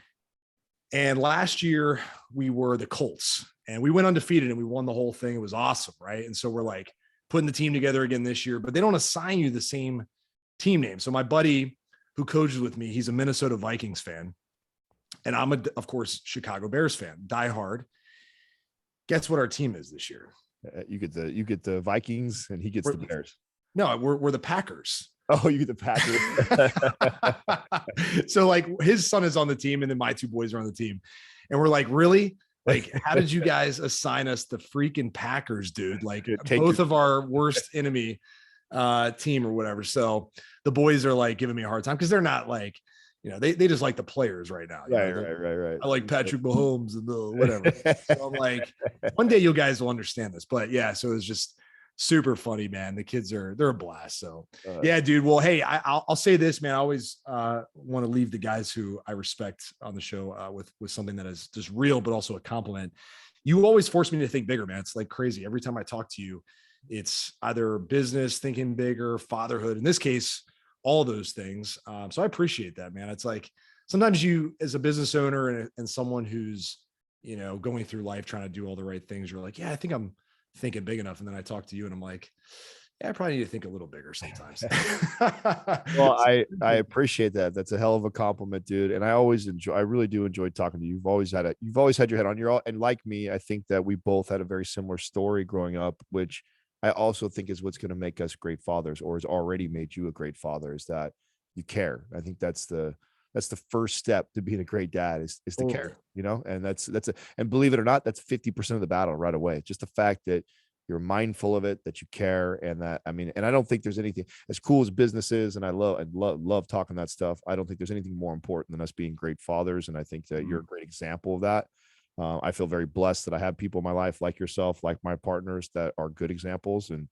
And last year we were the Colts, and we went undefeated, and we won the whole thing. It was awesome, right? And so we're like putting the team together again this year, but they don't assign you the same team name. So my buddy who coaches with me, he's a Minnesota Vikings fan, and I'm of course, Chicago Bears fan, diehard. Guess what our team is this year? You get the Vikings, and he gets the Bears. No, we're the Packers. Oh, you get the Packers. So like his son is on the team, and then my two boys are on the team. And we're like, really? Like, how did you guys assign us the freaking Packers, dude? Like both of our worst enemy team or whatever. So the boys are like giving me a hard time, because they're not like, they just like the players right now. Right. I like Patrick Mahomes and whatever. So I'm like, one day you guys will understand this. But yeah, so it's just super funny, man. The kids they're a blast. So yeah, dude. Well, hey, I'll say this, man. I always want to leave the guys who I respect on the show with something that is just real, but also a compliment. You always force me to think bigger, man. It's like crazy. Every time I talk to you, it's either business, thinking bigger, fatherhood. In this case, all those things. So I appreciate that, man. It's like sometimes you, as a business owner and someone who's, going through life trying to do all the right things, you're like, yeah, I think I'm thinking big enough. And then I talk to you and I'm like, yeah, I probably need to think a little bigger sometimes. Well, I appreciate that. That's a hell of a compliment, dude. And I really do enjoy talking to you. You've always had your head on your, and like me, I think that we both had a very similar story growing up, which I also think is what's going to make us great fathers, or has already made you a great father, is that you care. I think that's the first step to being a great dad is to care, and and believe it or not, that's 50% of the battle right away. Just the fact that you're mindful of it, that you care. And that, I mean, and I don't think there's anything as cool as business is. And I love talking that stuff. I don't think there's anything more important than us being great fathers. And I think that you're a great example of that. I feel very blessed that I have people in my life like yourself, like my partners, that are good examples, and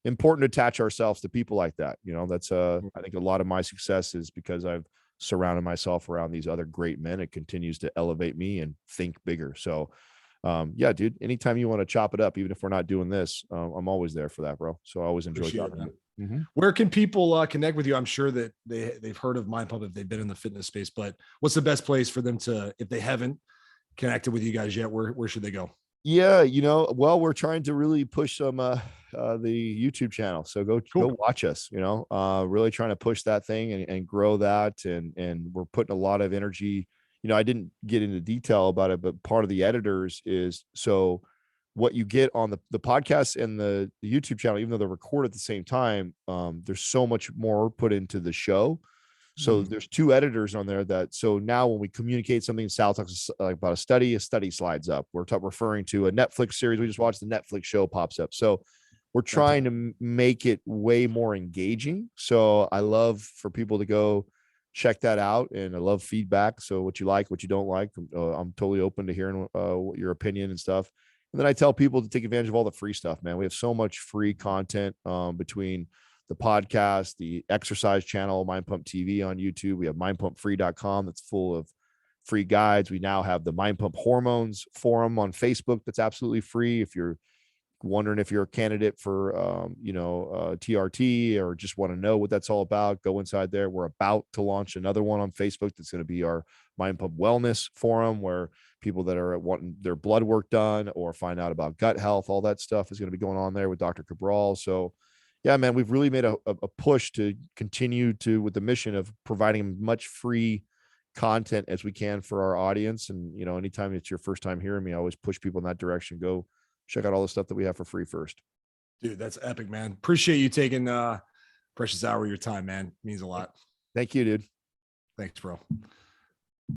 important to attach ourselves to people like that. You know, that's I think a lot of my success is because I've surrounded myself around these other great men. It continues to elevate me and think bigger. So yeah, dude, anytime you want to chop it up, even if we're not doing this, I'm always there for that, bro. So I always enjoy Appreciate talking it, to you. Where can people connect with you? I'm sure that they've heard of Mind Pump if they've been in the fitness space, but what's the best place for them to, if they haven't connected with you guys yet, where should they go? Yeah, you know, well, we're trying to really push some the YouTube channel. So go watch us, you know, really trying to push that thing and grow that. And we're putting a lot of energy. You know, I didn't get into detail about it, but part of the editors is, so what you get on the podcast and the YouTube channel, even though they're recorded at the same time, there's so much more put into the show. So there's 2 editors on there that, so now when we communicate something, Sal talks about a study slides up. We're referring to a Netflix series we just watched, the Netflix show pops up. So we're trying to make it way more engaging. So I love for people to go check that out, and I love feedback. So what you like, what you don't like, I'm totally open to hearing your opinion and stuff. And then I tell people to take advantage of all the free stuff, man. We have so much free content between the podcast, the exercise channel, Mind Pump TV on YouTube. We have mindpumpfree.com that's full of free guides. We now have the Mind Pump Hormones forum on Facebook that's absolutely free. If you're wondering if you're a candidate for, TRT, or just want to know what that's all about, go inside there. We're about to launch another one on Facebook that's going to be our Mind Pump Wellness Forum, where people that are wanting their blood work done or find out about gut health, all that stuff is going to be going on there with Dr. Cabral. So yeah, man, we've really made a push to continue with the mission of providing much free content as we can for our audience. And, you know, anytime it's your first time hearing me, I always push people in that direction. Go check out all the stuff that we have for free first. Dude, that's epic, man. Appreciate you taking precious hour of your time, man. It means a lot. Thank you, dude. Thanks, bro.